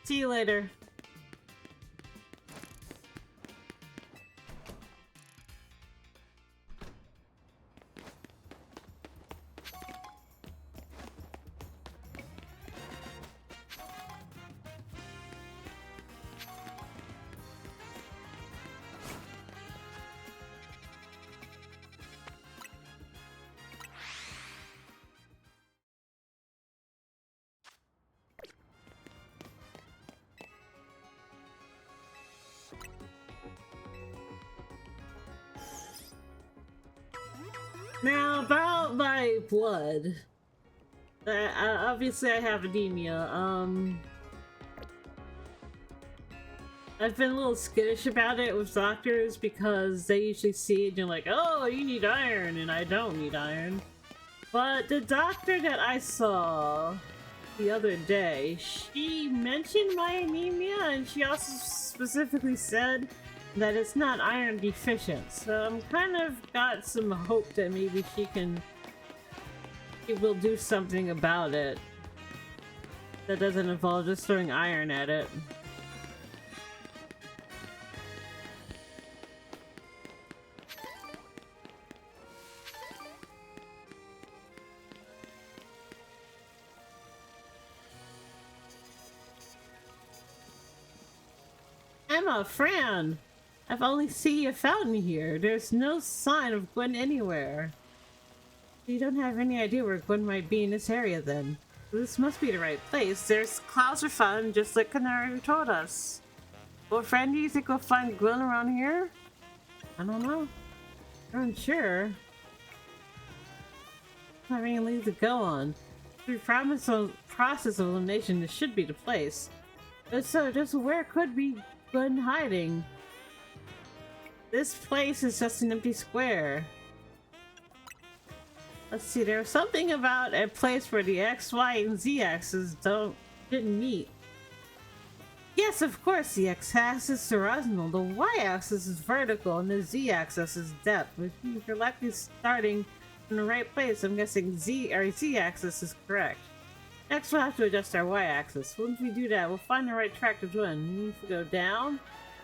See you later. Now, about my blood. Obviously I have anemia. I've been a little skittish about it with doctors because they usually see it and you're like, oh, you need iron, and I don't need iron. But the doctor that I saw the other day, she mentioned my anemia, and she also specifically said that it's not iron deficient, so I'm kind of got some hope that maybe she will do something about it that doesn't involve just throwing iron at it. Emma, Fran! I've only seen a fountain here. There's no sign of Gwen anywhere. You don't have any idea where Gwen might be in this area then. This must be the right place. There's clouds for fun, just like Canary told us. Well, Fran, do you think we'll find Gwen around here? I don't know. I'm unsure. I have any leads to go on. Through process of elimination, this should be the place. But so, just where could be Gwen hiding? This place is just an empty square. Let's see, there's something about a place where the X, Y, and Z axes didn't meet. Yes, of course, the X-axis is horizontal, the Y-axis is vertical, and the Z-axis is depth, which means you're likely starting in the right place. I'm guessing Z-axis is correct. Next, we'll have to adjust our Y-axis. Once we do that, we'll find the right track to join. If we go down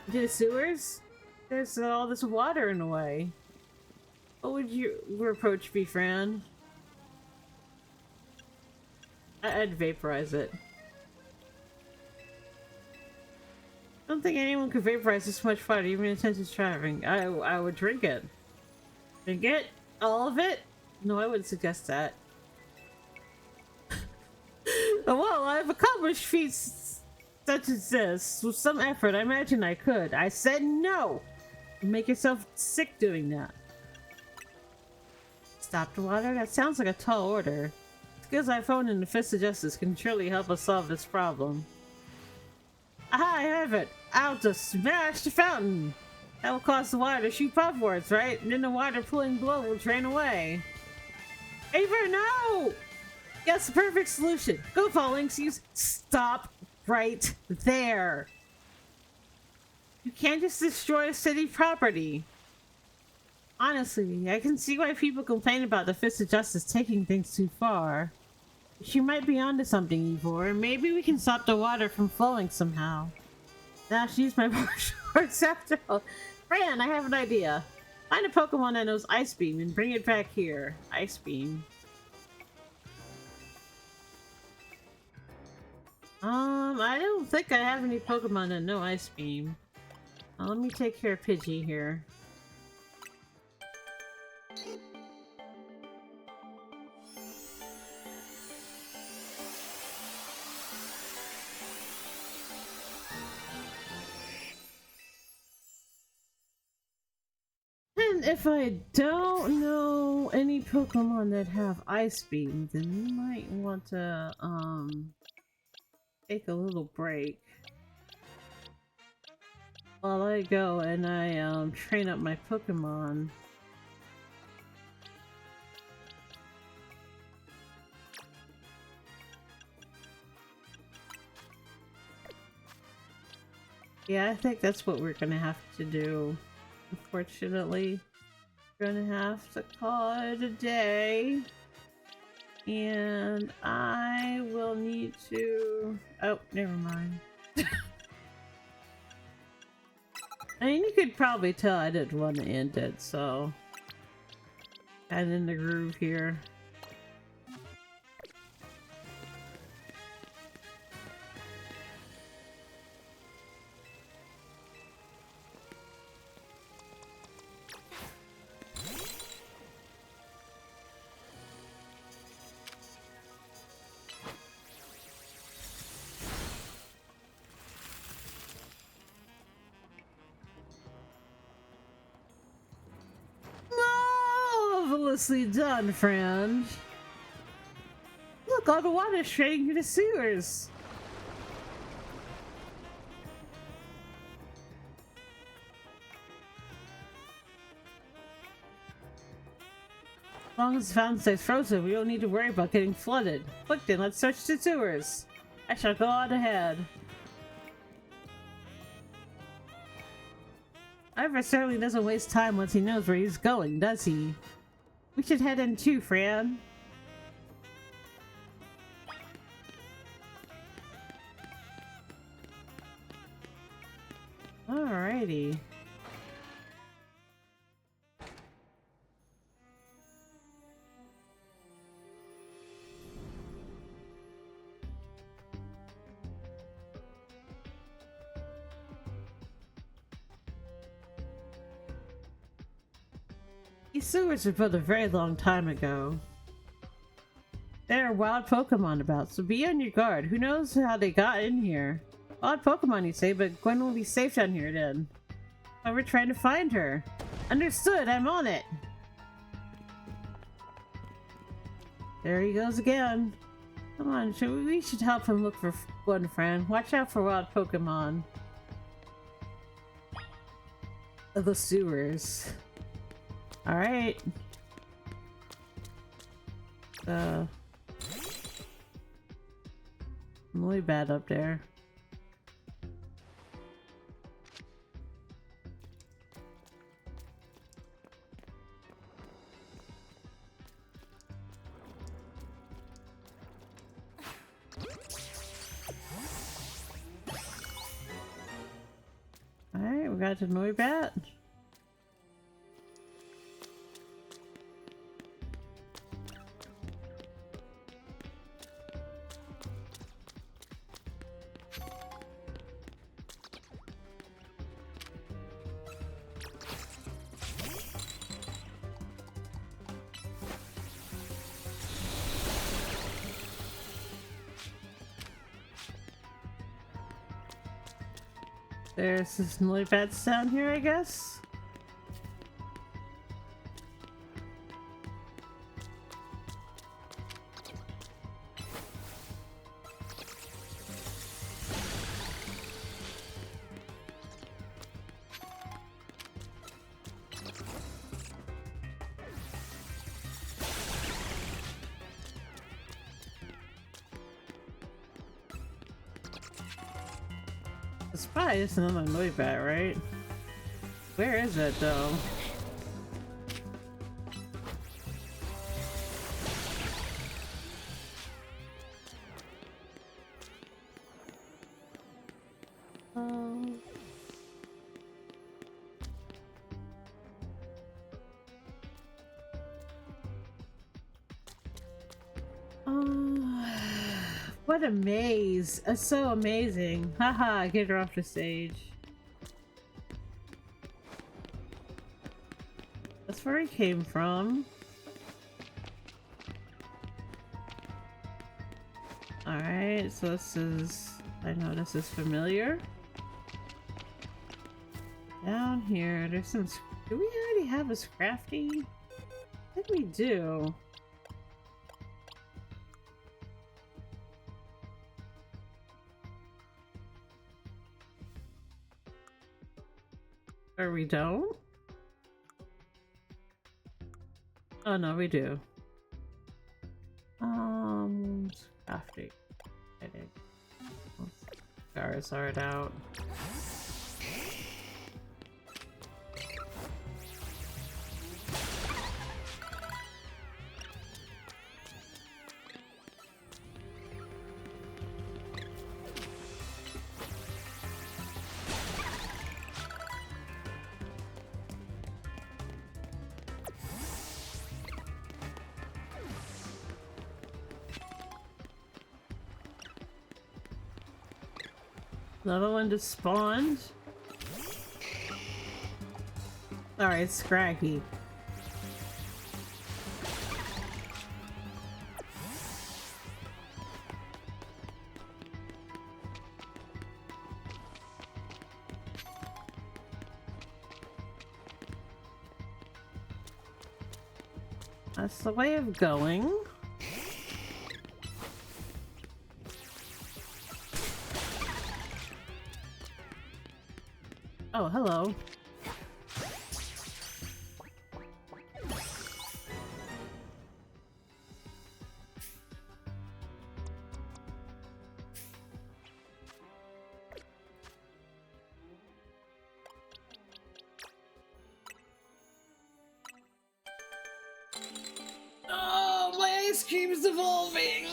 into the sewers, there's all this water in the way. What would your approach be, Fran? I'd vaporize it. I don't think anyone could vaporize this much water, even in intensive traveling. I would drink it. Drink it? All of it? No, I wouldn't suggest that. Well, I've accomplished feats such as this. With some effort, I imagine I could. I said no! You make yourself sick doing that. Stop the water? That sounds like a tall order. Skills I phoned in the Fist of Justice can surely help us solve this problem. Aha, I have it! I'll just smash the fountain! That will cause the water to shoot upwards, right? And then the water pooling below will drain away. Ava, no! That's the perfect solution. Go, Fallinxies. Stop right there. You can't just destroy city property. Honestly, I can see why people complain about the Fist of Justice taking things too far. She might be onto something, Ivor. Maybe we can stop the water from flowing somehow. Now she's my martial arts after all. Fran, I have an idea. Find a Pokemon that knows Ice Beam and bring it back here. Ice Beam. I don't think I have any Pokemon that know Ice Beam. Let me take care of Pidgey here. And if I don't know any Pokemon that have Ice Beam, then you might want to, take a little break while I go and I, train up my Pokemon. Yeah, I think that's what we're gonna have to do. Unfortunately, we're gonna have to call it a day. And I will need to... Oh, never mind. I mean, you could probably tell I didn't want to end it, so... Kind of in the groove here. Marvelously done, friend. Look, all the water's straight into the sewers. As long as the fountain stays frozen, we don't need to worry about getting flooded. Look then, let's search the sewers. I shall go on ahead. Ivor certainly doesn't waste time once he knows where he's going, does he? We should head in too, Fran. Alrighty. These sewers were built a very long time ago. There are wild Pokemon about, so be on your guard. Who knows how they got in here? Wild Pokemon, you say, but Gwen will be safe down here then. But we're trying to find her. Understood, I'm on it. There he goes again. Come on, we should help him look for Gwen, friend. Watch out for wild Pokemon. The sewers. Alright. Really bad up there. Alright, we got the Noibat. There's this Noibat down here, I guess. It's probably just another Noibat, right? Where is it though? What a maze! It's so amazing. Haha, get her off the stage. That's where he came from. Alright, so this is... I know this is familiar. Down here, there's some... Do we already have a Scrafty? I think we do. Or we don't? Oh no, we do. Crafty. Charizard out. Another one just spawned. Alright, Scraggy. That's the way of going. Oh, hello. Oh, my ice cream's evolving!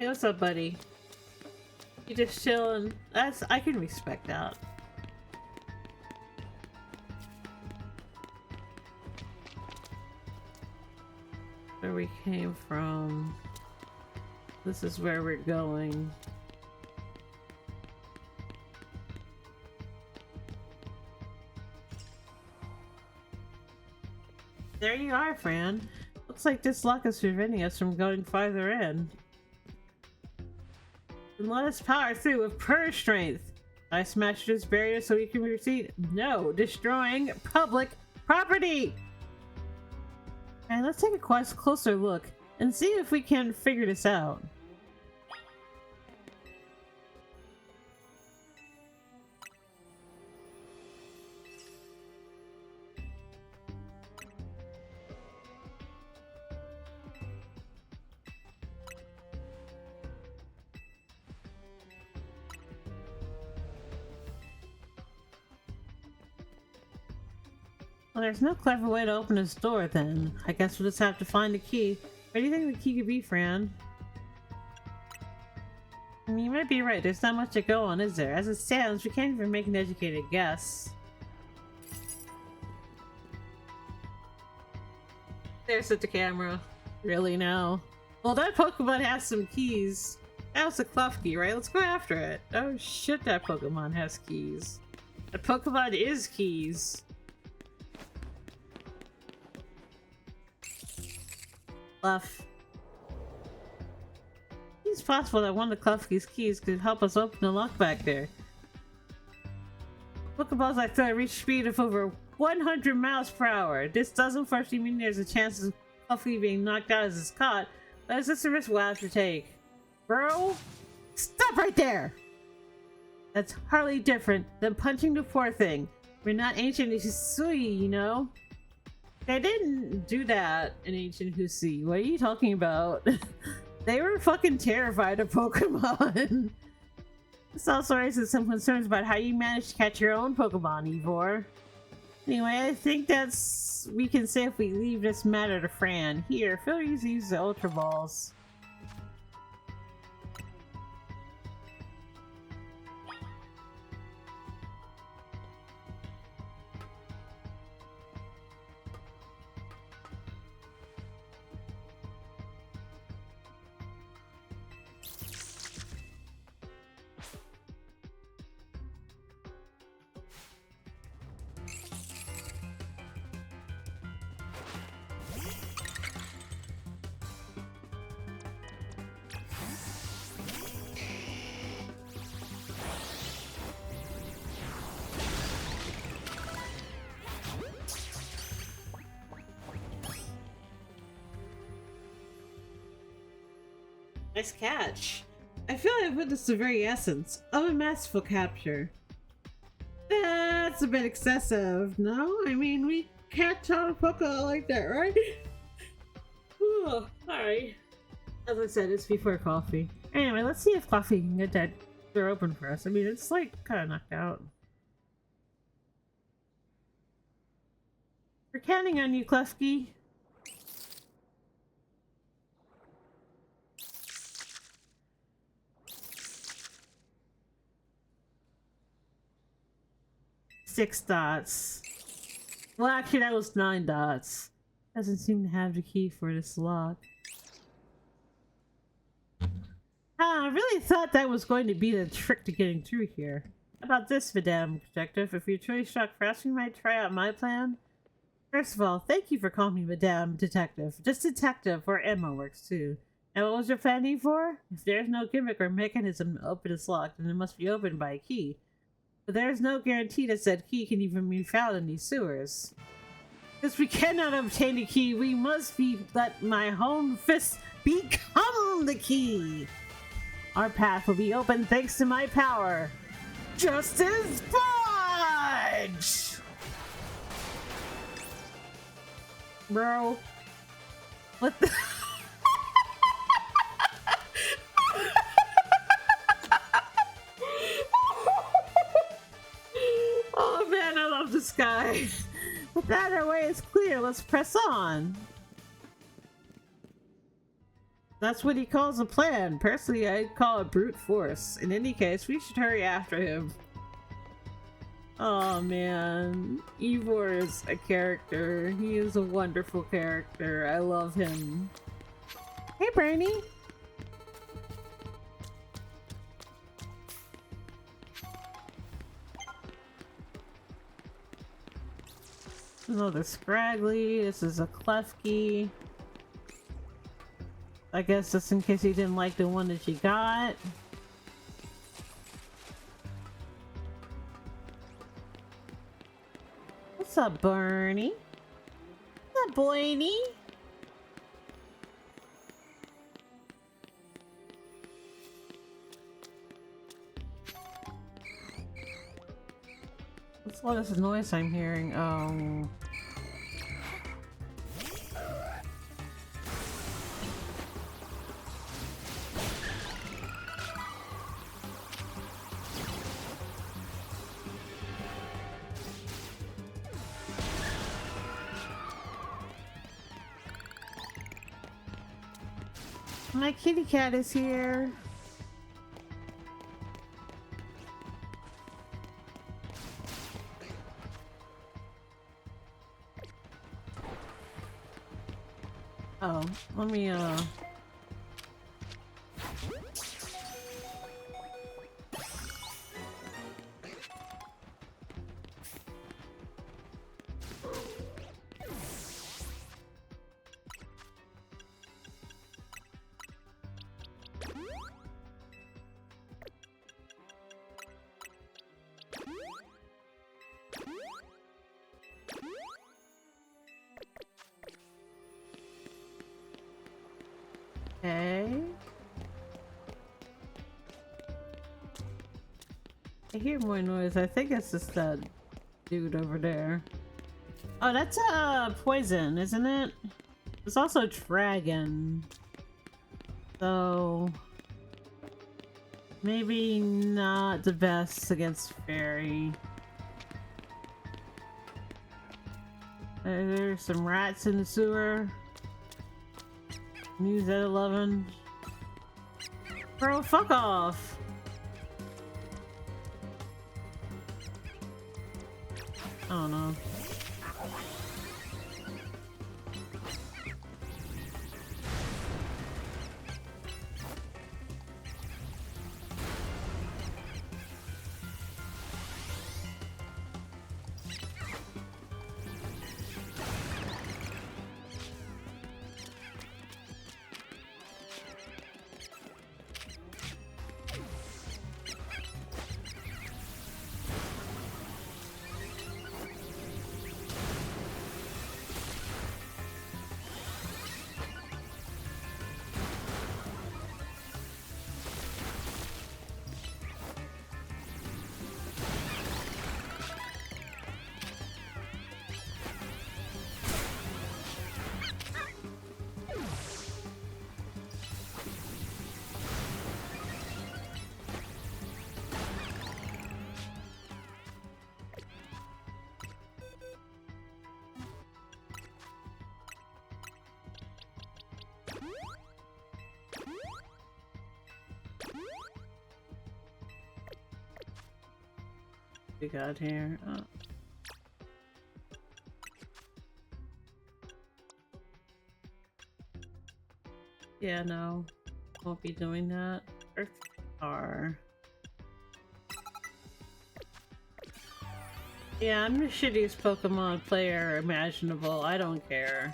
Hey, what's up, buddy? You just chilling? I can respect that. Where we came from. This is where we're going. There you are, Fran. Looks like this lock is preventing us from going farther in. Then let us power through with purge strength. I smashed this barrier so we can proceed. No, destroying public property! And let's take a closer look and see if we can figure this out. Well, there's no clever way to open this door then. I guess we'll just have to find a key. Where do you think the key could be, Fran? I mean, you might be right. There's not much to go on, is there? As it stands, we can't even make an educated guess. There's the camera. Really now? Well, that Pokemon has some keys. That was a Klefki, right? Let's go after it. Oh shit, that Pokemon has keys. That Pokemon is keys. Clef. It's possible that one of Klefki's keys could help us open the lock back there. Pokeballs like that reach speed of over 100 miles per hour. This doesn't fortunately mean there's a chance of Klefki being knocked out as it's caught, but it's just a risk we'll have to take. Bro, stop right there! That's hardly different than punching the poor thing. We're not ancient Hisui, you know? They didn't do that in Ancient Husi. What are you talking about? They were fucking terrified of Pokemon. This also raises some concerns about how you managed to catch your own Pokemon, Ivor. Anyway, I think that's... we can safely leave this matter to Fran. Here, Phil uses the Ultra Balls. Nice catch. I feel I've witnessed the very essence of a masterful capture. That's a bit excessive, no? I mean, we catch on a Pokemon like that, right? Oh, alright. As I said, it's before coffee. Anyway, let's see if coffee can get that door open for us. I mean, it's like kind of knocked out. We're counting on you, Klefki. Six dots. Well, actually, that was 9 dots. Doesn't seem to have the key for this lock. I really thought that was going to be the trick to getting through here. How about this, Madame Detective? If you're truly shocked first, we might try out my plan. First of all, thank you for calling me Madame Detective. Just Detective, or Emma works too. And what was your plan for? If there's no gimmick or mechanism to open this lock, then it must be opened by a key. But there is no guarantee that said key can even be found in these sewers. Since we cannot obtain a key, we must let my home fist become the key. Our path will be open thanks to my power. Justice Fudge! Bro. What the... Oh man, I love this guy. But that our way is clear. Let's press on. That's what he calls a plan. Personally, I'd call it brute force. In any case, we should hurry after him. Oh man, Ivor is a character. He is a wonderful character. I love him. Hey, Bernie. Another Scraggly. This is a Klefki. I guess just in case you didn't like the one that you got. What's up, Bernie? What's up, Boynie? What's all this noise I'm hearing? Oh. My kitty cat is here. Oh, let me okay. I hear more noise. I think it's just that dude over there. Oh, that's poison, isn't it? It's also dragon. So maybe not the best against fairy. There's some rats in the sewer. News at 11. Bro, fuck off! I don't know. We got here. Oh. Yeah, no. Won't be doing that. Earth star. Yeah, I'm the shittiest Pokemon player imaginable. I don't care.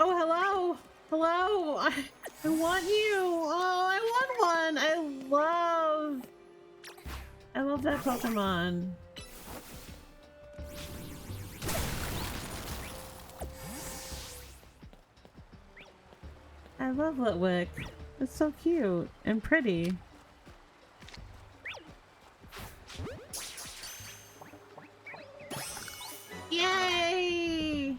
Oh, hello! Hello! I want you! Oh, I want one! I love that Pokemon. I love Litwick. It's so cute and pretty. Yay!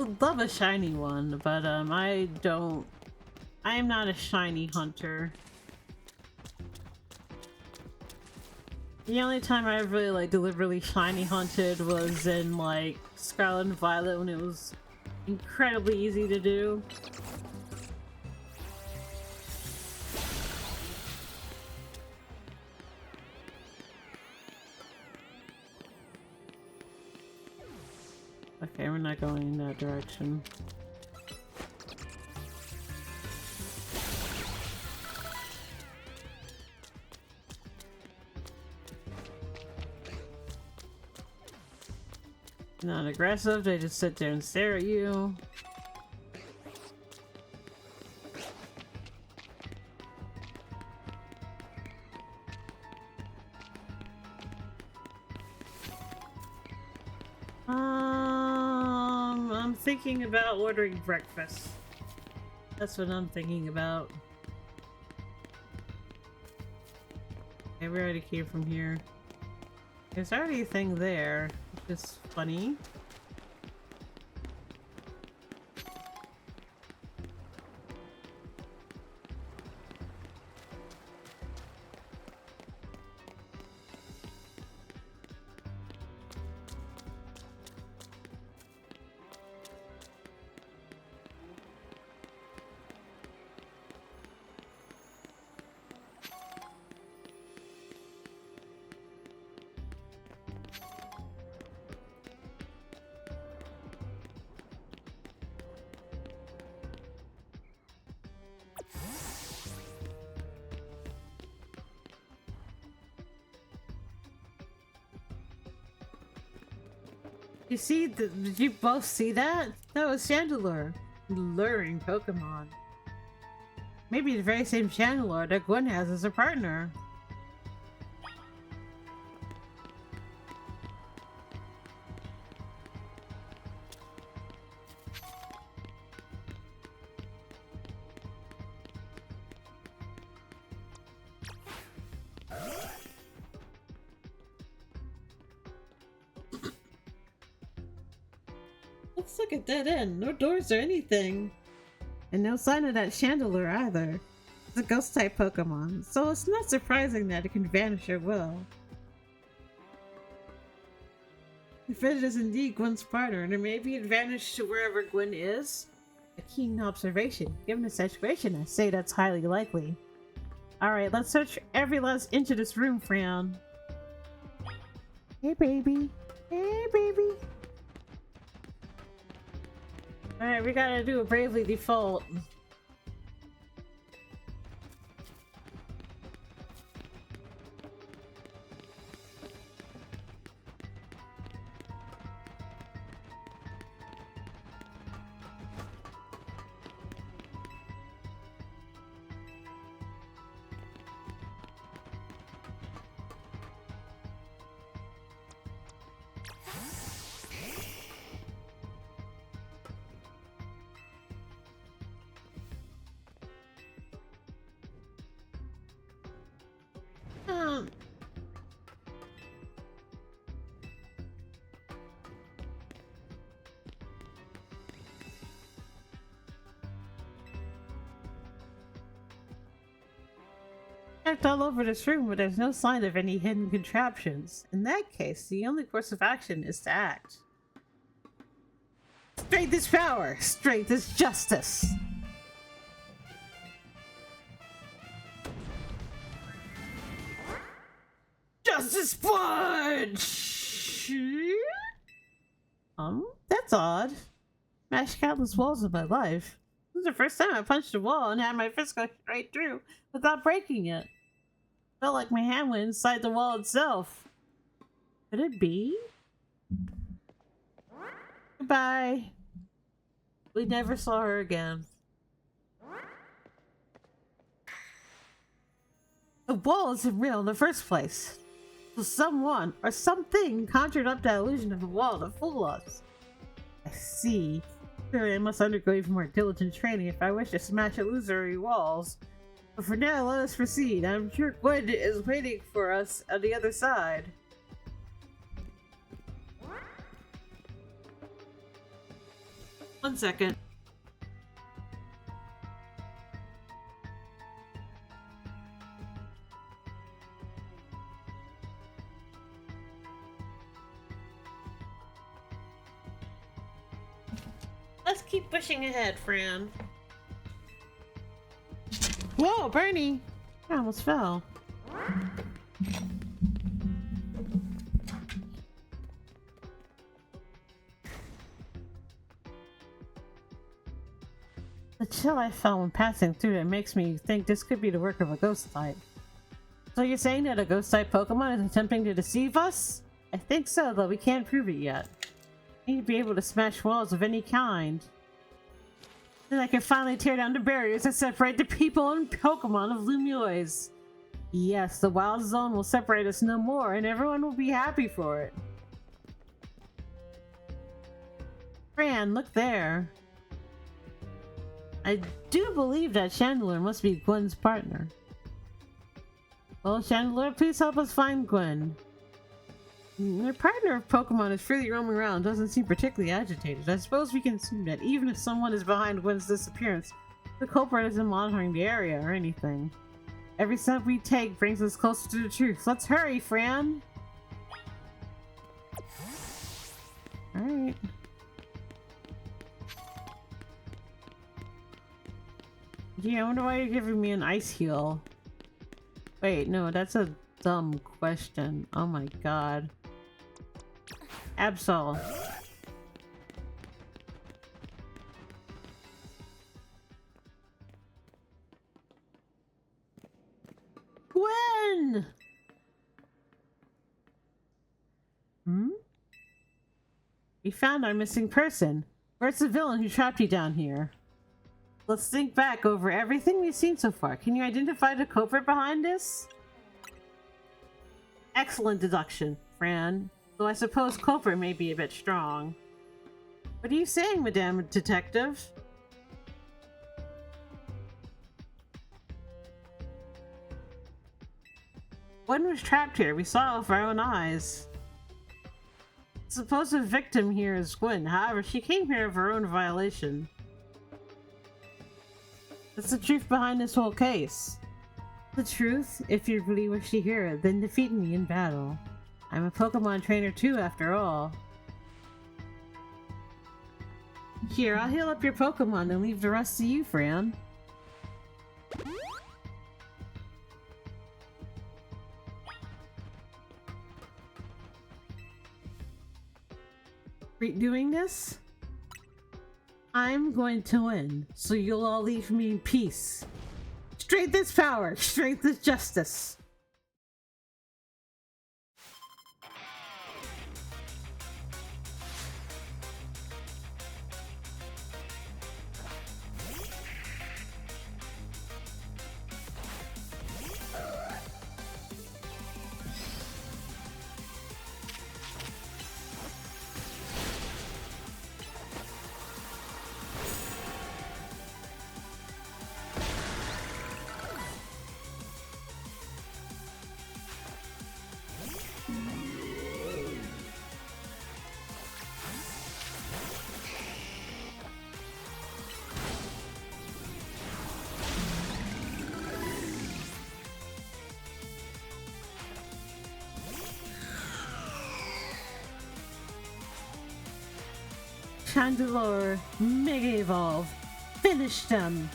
would love a shiny one, but I don't. I am not a shiny hunter. The only time I really like deliberately shiny hunted was in like Scarlet and Violet when it was incredibly easy to do. Okay, we're not going in that direction. Not aggressive, they just sit there and stare at you. I'm thinking about ordering breakfast. That's what I'm thinking about. Okay, we already came from here. There's already a thing there, which is funny. You see, did you both see that? That was Chandelure, luring Pokemon. Maybe the very same Chandelure that Gwen has as a partner. Looks like a dead end. No doors or anything. And no sign of that Chandelure either. It's a ghost-type Pokemon, so it's not surprising that it can vanish at will. If it is indeed Gwen's partner, then maybe it vanished to wherever Gwen is? A keen observation. Given the situation, I say that's highly likely. Alright, let's search every last inch of this room, Fran. Hey, baby. Hey, baby. Alright, we gotta do a Bravely Default. Checked all over this room, but there's no sign of any hidden contraptions. In that case, the only course of action is to act. Strength is power! Strength is justice! Justice Punch! That's odd. Smashed countless walls in my life. This is the first time I punched a wall and had my fist go right through without breaking it. Felt like my hand went inside the wall itself. Could it be? Goodbye. We never saw her again. The wall isn't real in the first place. So someone or something conjured up that illusion of a wall to fool us. I see. Surely I must undergo even more diligent training if I wish to smash illusory walls. But for now, let us proceed. I'm sure Gwen is waiting for us on the other side. 1 second. Let's keep pushing ahead, Fran. Whoa, Bernie! I almost fell. The chill I felt when passing through it makes me think this could be the work of a ghost type. So you're saying that a ghost type Pokemon is attempting to deceive us? I think so, though we can't prove it yet. I need to be able to smash walls of any kind. Then I can finally tear down the barriers that separate the people and Pokemon of Lumiois. Yes, the wild zone will separate us no more, and everyone will be happy for it. Fran, look there. I do believe that Chandler must be Gwen's partner. Well, Chandler, please help us find Gwen. Their partner of Pokemon is freely roaming around, doesn't seem particularly agitated. I suppose we can assume that even if someone is behind Gwen's disappearance, the culprit isn't monitoring the area or anything. Every step we take brings us closer to the truth. Let's hurry, Fran! Alright. Gee, I wonder why you're giving me an ice heal. Wait, no, that's a dumb question. Oh my god. Absol. Gwen! We found our missing person. Where's the villain who trapped you down here? Let's think back over everything we've seen so far. Can you identify the culprit behind this? Excellent deduction, Fran. Though I suppose culprit may be a bit strong. What are you saying, Madame Detective? Gwen was trapped here. We saw it with our own eyes. The supposed victim here is Gwen. However, she came here of her own violation. That's the truth behind this whole case. The truth? If you really wish to hear it, then defeat me in battle. I'm a Pokemon trainer too, after all. Here, I'll heal up your Pokemon and leave the rest to you, Fran. Doing this? I'm going to win, so you'll all leave me in peace. Strength is power, strength is justice. Chandelure, Mega Evolve. Finish them!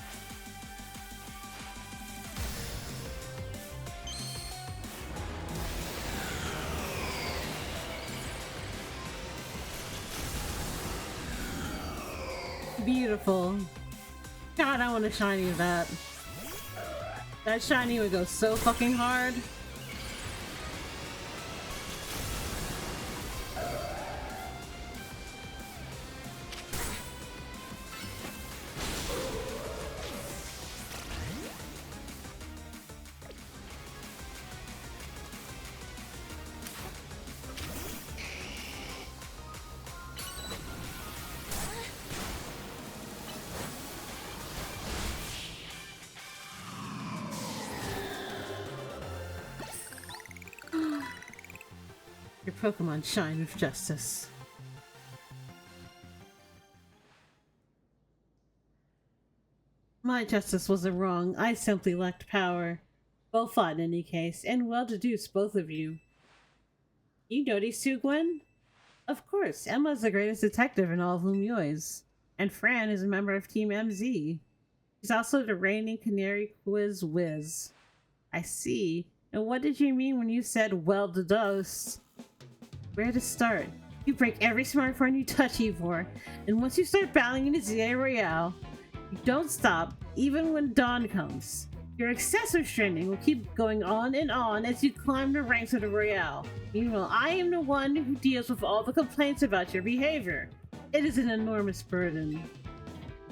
Beautiful. God, I want a shiny of that. That shiny would go so fucking hard. Your Pokemon shine with justice. My justice wasn't wrong. I simply lacked power. Well fought in any case, and well deduced, both of you. You notice Sue Gwen? Of course, Emma's the greatest detective in all of Lumiois. And Fran is a member of Team MZ. She's also the reigning Canary Quiz Whiz. I see. And what did you mean when you said well deduced? Where to start? You break every smartphone you touch, Ivor. And once you start battling into ZA Royale, you don't stop, even when dawn comes. Your excessive stranding will keep going on and on as you climb the ranks of the Royale. Meanwhile, I am the one who deals with all the complaints about your behavior. It is an enormous burden.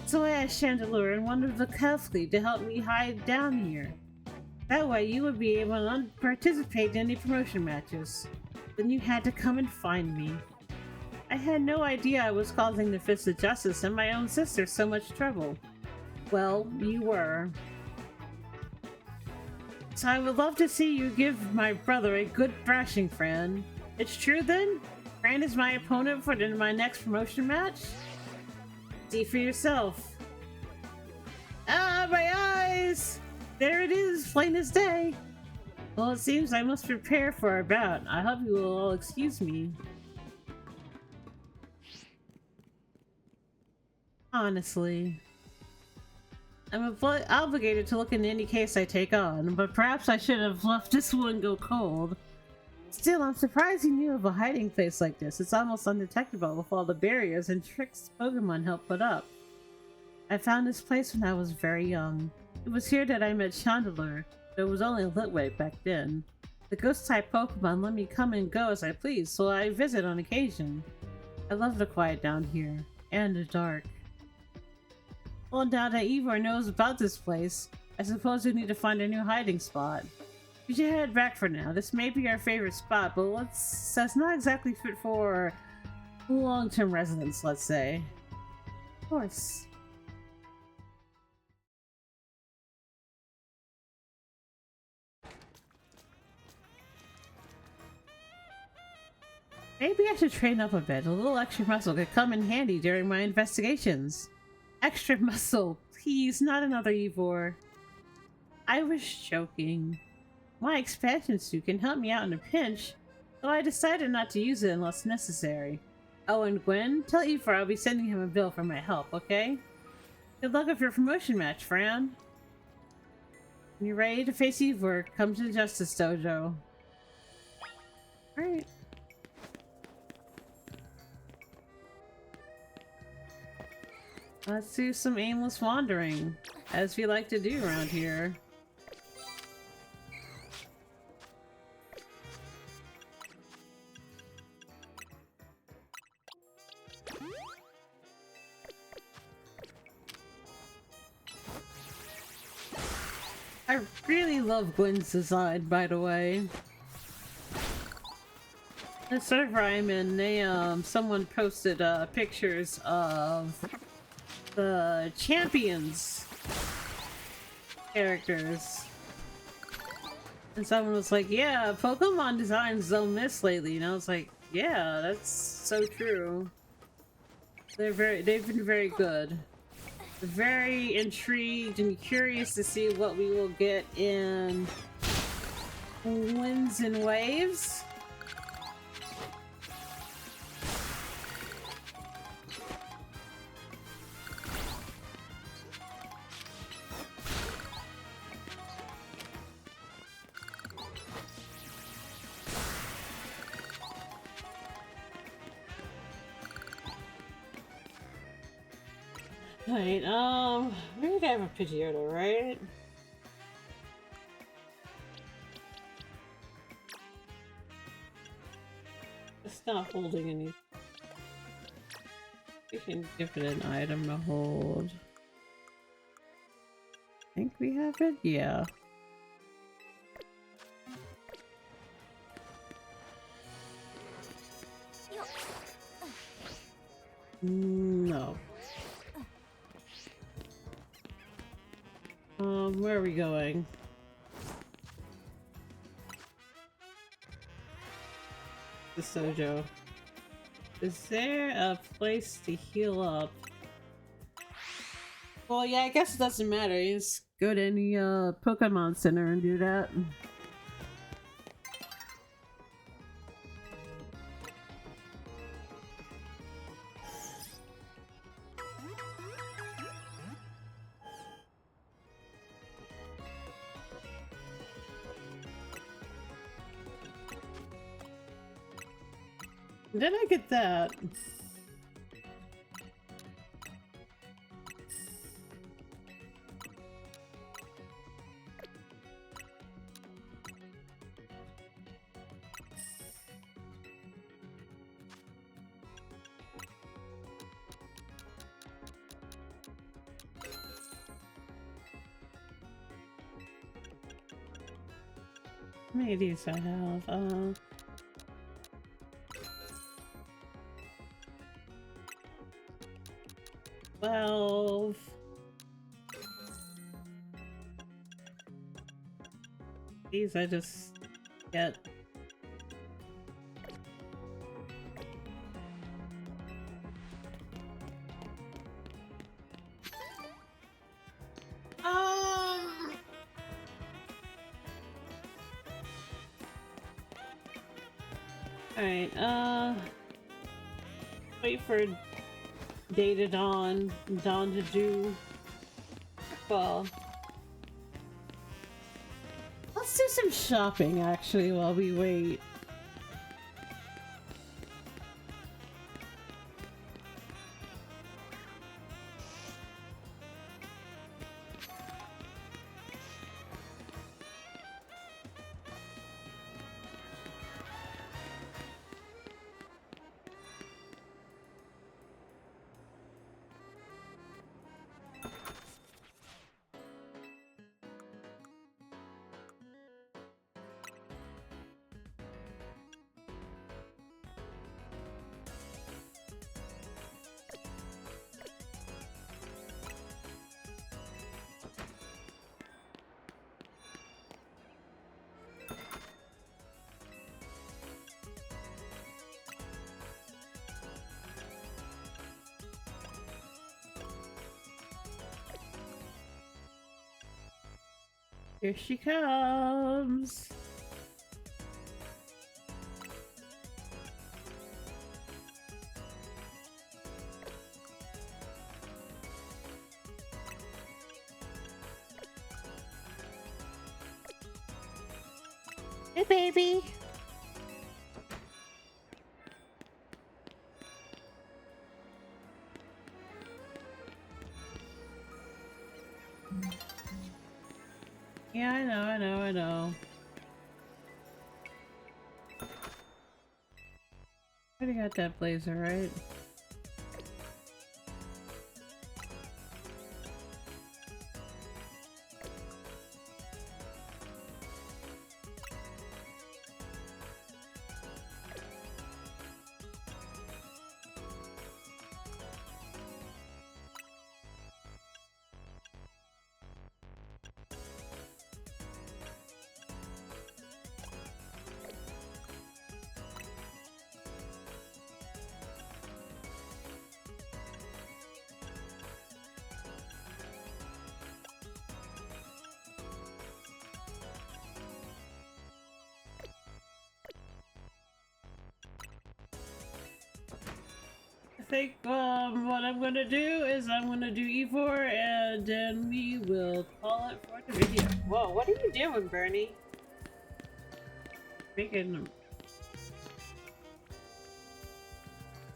So I asked Chandelure and one of the Kelfleet to help me hide down here. That way you would be able to participate in any promotion matches. Then you had to come and find me. I had no idea I was causing the Fist of Justice and my own sister so much trouble. Well, you were. So I would love to see you give my brother a good thrashing, Fran. It's true then? Fran is my opponent for my next promotion match? See for yourself. Ah, my eyes! There it is, plain as day. Well, it seems I must prepare for our bout. I hope you will all excuse me. Honestly, I'm obligated to look into any case I take on, but perhaps I should have left this one go cold. Still, I'm surprised you knew of a hiding place like this. It's almost undetectable with all the barriers and tricks Pokemon help put up. I found this place when I was very young. It was here that I met Chandelure, though it was only Litwick back then. The ghost-type Pokemon let me come and go as I please, so I visit on occasion. I love the quiet down here, and the dark. Well, now that Ivor knows about this place, I suppose we need to find a new hiding spot. We should head back for now. This may be our favorite spot, but that's not exactly fit for long-term residents, let's say. Of course. Maybe I should train up a bit. A little extra muscle could come in handy during my investigations. Extra muscle, please, not another Ivor. I was joking. My expansion suit can help me out in a pinch, though I decided not to use it unless necessary. Oh, and Gwen, tell Ivor I'll be sending him a bill for my help, okay? Good luck with your promotion match, Fran. When you're ready to face Ivor, come to the Justice Dojo. Alright. Let's do some aimless wandering, as we like to do around here. I really love Gwen's design, by the way. The server I'm in, they, someone posted, pictures of the champions characters, and someone was like, yeah, Pokemon designs don't miss lately, and I was like, yeah, that's so true. They've been very good. Very intrigued and curious to see what we will get in Winds and Waves. Right, we need to have a Pidgeotto, right? It's not holding any. We can give it an item to hold. I think we have it? Yeah. No. Where are we going? The Sojo. Is there a place to heal up? Well, yeah, I guess it doesn't matter. You just go to any Pokemon Center and do that. Did I get that? How many of these I have? 12. These I just get. Alright, wait for Day to Dawn to do. Well, let's do some shopping actually while we wait. Here she comes. Hey, baby. Yeah, I know. Already got that blazer, right? I think what I'm gonna do is I'm gonna do E4 and then we will call it for the video. Whoa, what are you doing, Bernie? Making.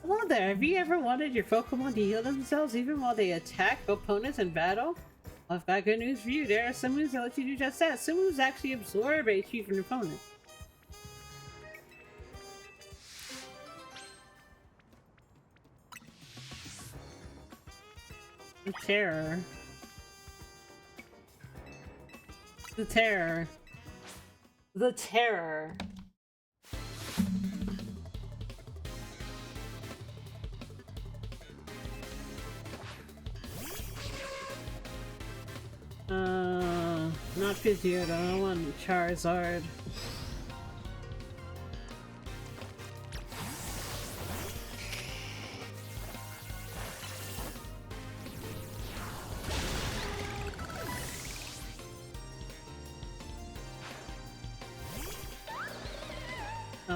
Hello there, have you ever wanted your Pokemon to heal themselves even while they attack opponents in battle? Well, I've got good news for you. There are some moves that let you do just that. Some moves actually absorb HP from your opponent. The terror. The terror. The terror. Not Pidgeotto, I want Charizard.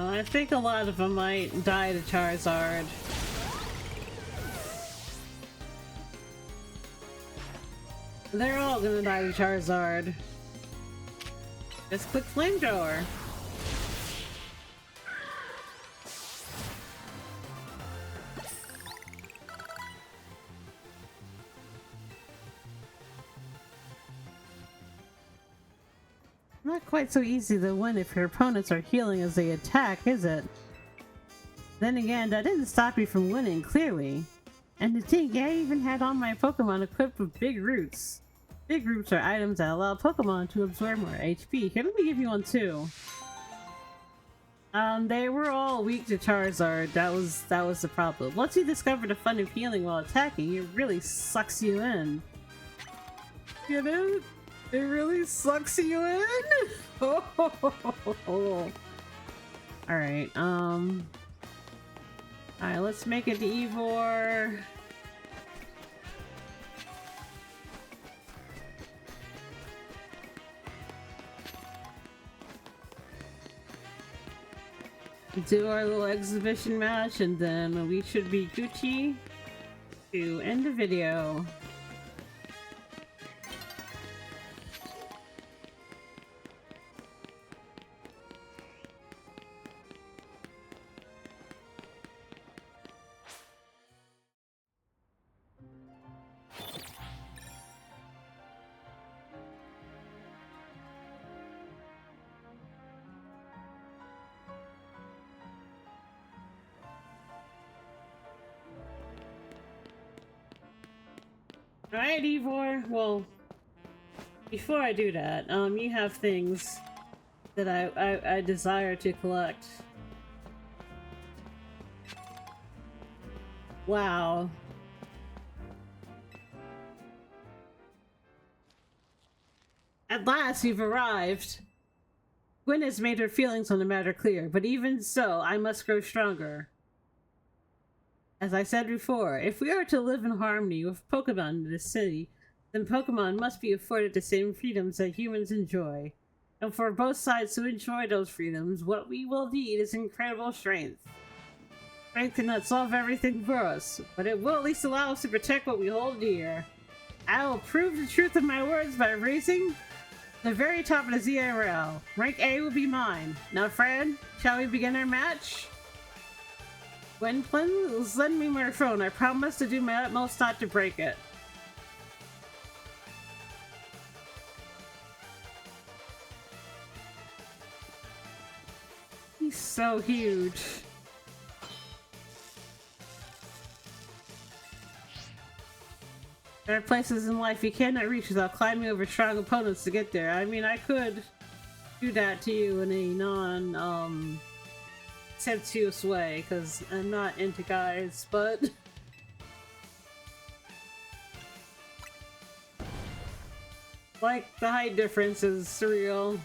Oh, I think a lot of them might die to Charizard. They're all gonna die to Charizard. Just click Flamethrower. Not quite so easy to win if your opponents are healing as they attack, is it? Then again, that didn't stop you from winning, clearly. And to think, I even had all my Pokemon equipped with Big Roots. Big Roots are items that allow Pokemon to absorb more HP. Here, let me give you one too. They were all weak to Charizard. That was the problem. Once you discover the fun of healing while attacking, it really sucks you in. Get it? It really sucks you in? Alright, alright, let's make it to Eivor. Do our little exhibition match, and then we should be Gucci to end the video. Alright, Eivor. Well, before I do that, you have things that I desire to collect. Wow. At last, you've arrived. Gwen has made her feelings on the matter clear, but even so, I must grow stronger. As I said before, if we are to live in harmony with Pokemon in this city, then Pokemon must be afforded the same freedoms that humans enjoy. And for both sides to enjoy those freedoms, what we will need is incredible strength. Strength cannot solve everything for us, but it will at least allow us to protect what we hold dear. I will prove the truth of my words by raising the very top of the ZRL. Rank A will be mine. Now, friend, shall we begin our match? Gwen, please lend me my phone. I promise to do my utmost not to break it. He's so huge. There are places in life you cannot reach without climbing over strong opponents to get there. I mean, I could do that to you in a sensuous way, because I'm not into guys, but like, the height difference is surreal.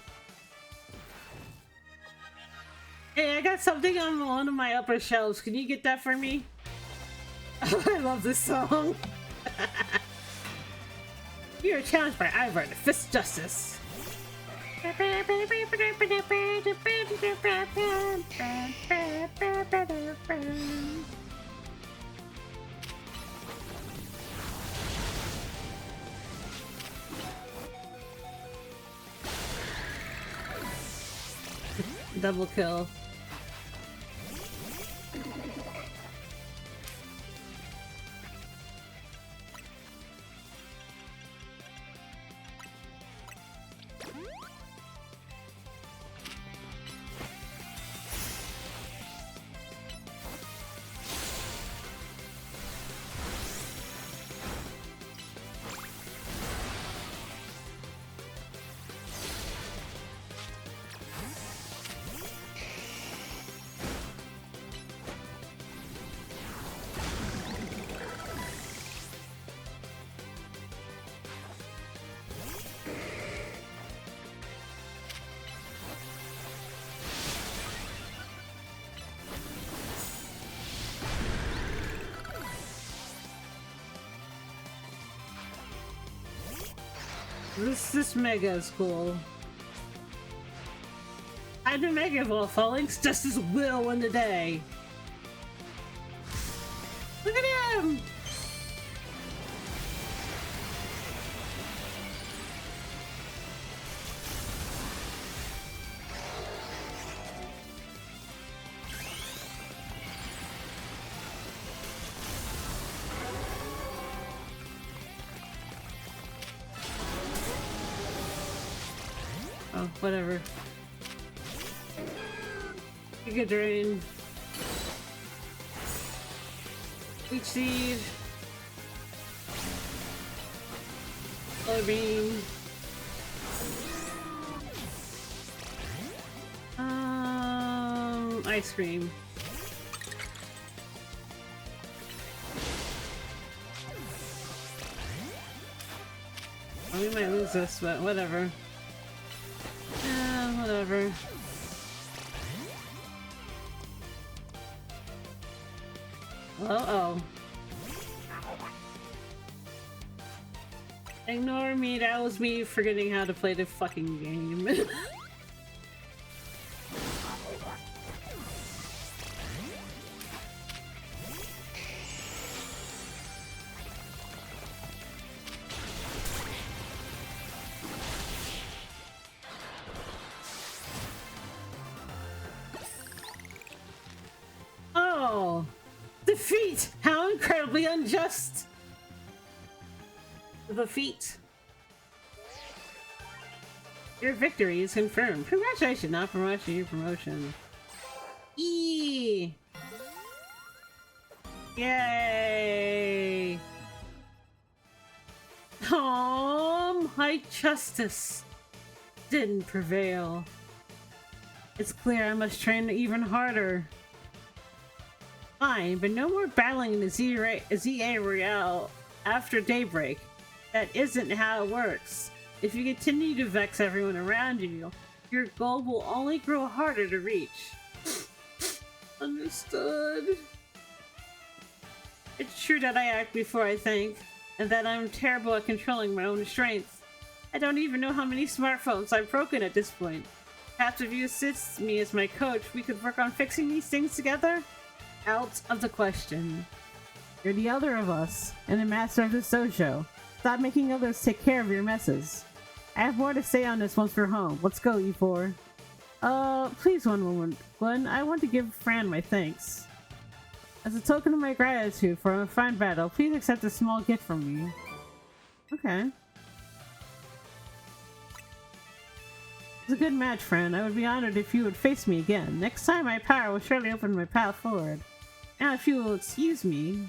Hey, I got something on one of my upper shelves. Can you get that for me? I love this song. You are challenged by Ivor, the Fist of Justice. Double kill. This mega is cool. Time to make it, Wolflings. Justice will win the day. Look at him! Oh, whatever. Giga Drain. Leech Seed. Solar Beam. Ice Cream. Well, we might lose this, but whatever. Whatever. Uh-oh. Ignore me, that was me forgetting how to play the fucking game. Oh! Defeat! How incredibly unjust! Defeat. Your victory is confirmed. Congratulations, not promotion, your promotion. Yay! Yay! My justice didn't prevail. It's clear I must train even harder. Fine, but no more battling in the ZA Royale after daybreak. That isn't how it works. If you continue to vex everyone around you, your goal will only grow harder to reach. Understood. It's true that I act before I think, and that I'm terrible at controlling my own strength. I don't even know how many smartphones I've broken at this point. Perhaps if you assist me as my coach, we could work on fixing these things together? Out of the question. You're the elder of us, and the master of this dojo. Stop making others take care of your messes. I have more to say on this once we're home. Let's go, you four. Please one moment, Gwen. I want to give Fran my thanks. As a token of my gratitude for a fine battle, please accept a small gift from me. Okay. It's a good match, friend. I would be honored if you would face me again. Next time, my power will surely open my path forward. Now, if you will excuse me...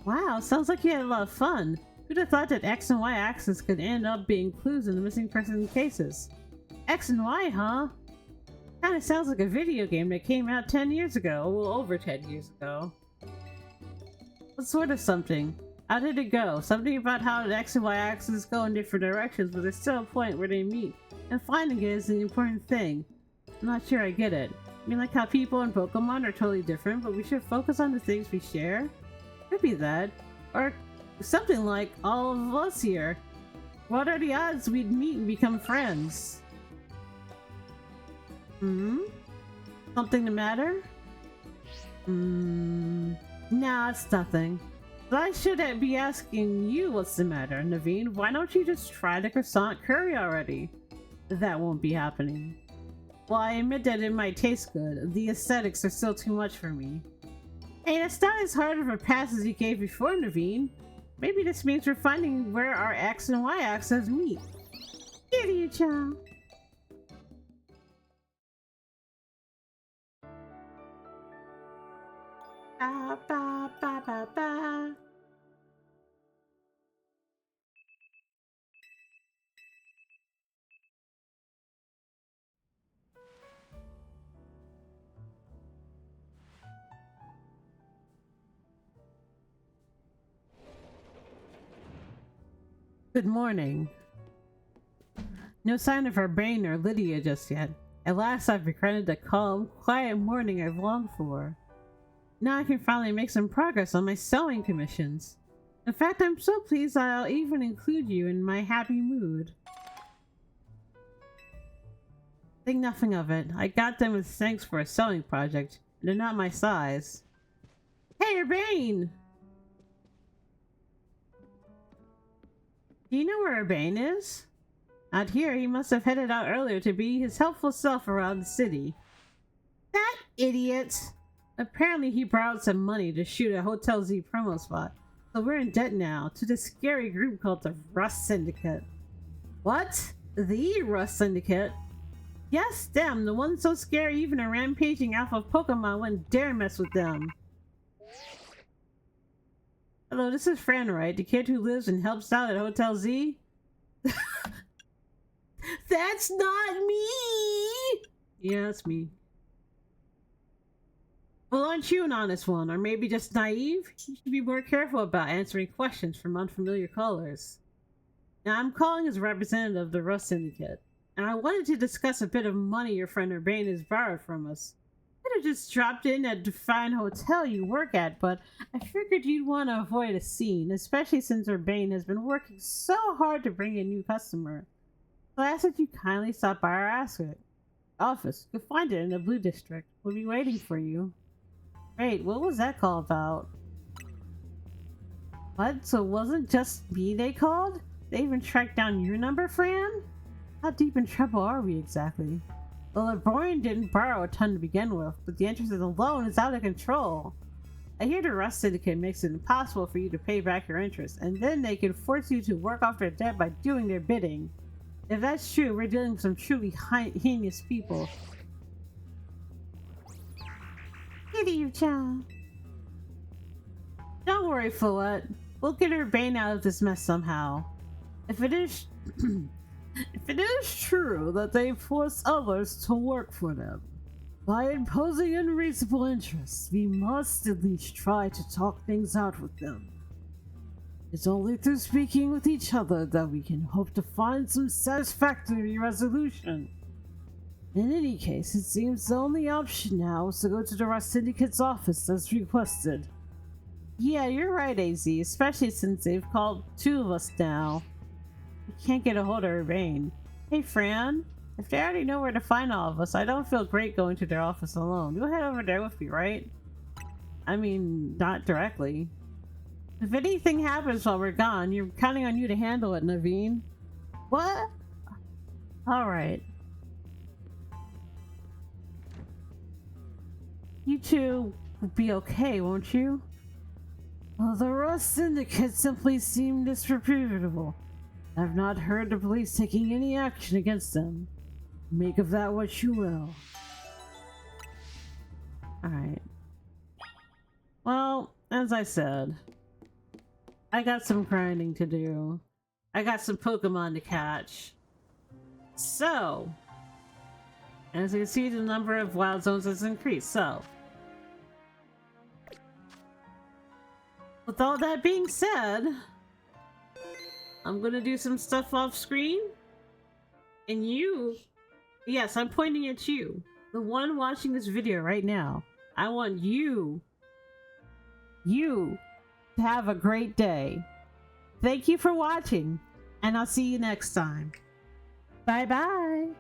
Wow, sounds like you had a lot of fun. Who'd have thought that X and Y axis could end up being clues in the missing person cases? X and Y, huh? Kinda sounds like a video game that came out 10 years ago. Well, over 10 years ago. What sort of something? How did it go? Something about how the X and Y axis go in different directions, but there's still a point where they meet. And finding it is the important thing. I'm not sure I get it. I mean, like how people in Pokémon are totally different, but we should focus on the things we share? Could be that. Or something like all of us here. What are the odds we'd meet and become friends? Something the matter? Nah, it's nothing. But I should be asking you what's the matter, Naveen. Why don't you just try the croissant curry already? That won't be happening. Well, I admit that it might taste good. The aesthetics are still too much for me. Hey, that's not as hard of a pass as you gave before, Naveen. Maybe this means we're finding where our X and Y axes meet. Kiryu-chan. Ba ba ba ba ba. Good morning. No sign of our Bane or Lydia just yet. At last I've befriended the calm, quiet morning I've longed for. Now I can finally make some progress on my sewing commissions. In fact, I'm so pleased I'll even include you in my happy mood. Think nothing of it. I got them as thanks for a sewing project, and they're not my size. Hey, Urbane! Do you know where Urbane is? Out here, he must have headed out earlier to be his helpful self around the city. That idiot! Apparently he borrowed some money to shoot a Hotel Z promo spot, so we're in debt now to this scary group called the Rust Syndicate. What? The Rust Syndicate? Yes, them, the ones so scary even a rampaging alpha Pokemon wouldn't dare mess with them. Hello, this is Fran, right? The kid who lives and helps out at Hotel Z? That's not me! Yeah, it's me. Well, aren't you an honest one? Or maybe just naive? You should be more careful about answering questions from unfamiliar callers. Now, I'm calling as a representative of the Rust Syndicate, and I wanted to discuss a bit of money your friend Urbane has borrowed from us. I could have just dropped in at the fine hotel you work at, but I figured you'd want to avoid a scene, especially since Urbane has been working so hard to bring in new customer. So I ask that you kindly stop by our office. You'll find it in the Blue District. We'll be waiting for you. Wait, what was that call about? What? So it wasn't just me they called? They even tracked down your number, Fran? How deep in trouble are we exactly? Well, Brian didn't borrow a ton to begin with, but the interest of the loan is out of control. I hear the Rust Syndicate makes it impossible for you to pay back your interest, and then they can force you to work off their debt by doing their bidding. If that's true, we're dealing with some truly heinous people. Kitty, you child. Don't worry, Follette. We'll get Urbane out of this mess somehow. If it is true that they force others to work for them, by imposing unreasonable interests, we must at least try to talk things out with them. It's only through speaking with each other that we can hope to find some satisfactory resolution. In any case, it seems the only option now is to go to the Rust Syndicate's office as requested. Yeah, you're right, AZ, especially since they've called two of us now. We can't get a hold of Urbane. Hey, Fran, if they already know where to find all of us, I don't feel great going to their office alone. You'll head over there with me, right? I mean, not directly. If anything happens while we're gone, you're counting on you to handle it, Naveen. What? Alright. You two will be okay, won't you? Well, the Rust Syndicate simply seem disreputable. I've not heard the police taking any action against them. Make of that what you will. Alright. Well, as I said, I got some grinding to do. I got some Pokemon to catch. So, as you can see, the number of wild zones has increased, so. With all that being said, I'm gonna do some stuff off screen. And you, yes, I'm pointing at you, the one watching this video right now. I want you to have a great day. Thank you for watching, and I'll see you next time. Bye bye.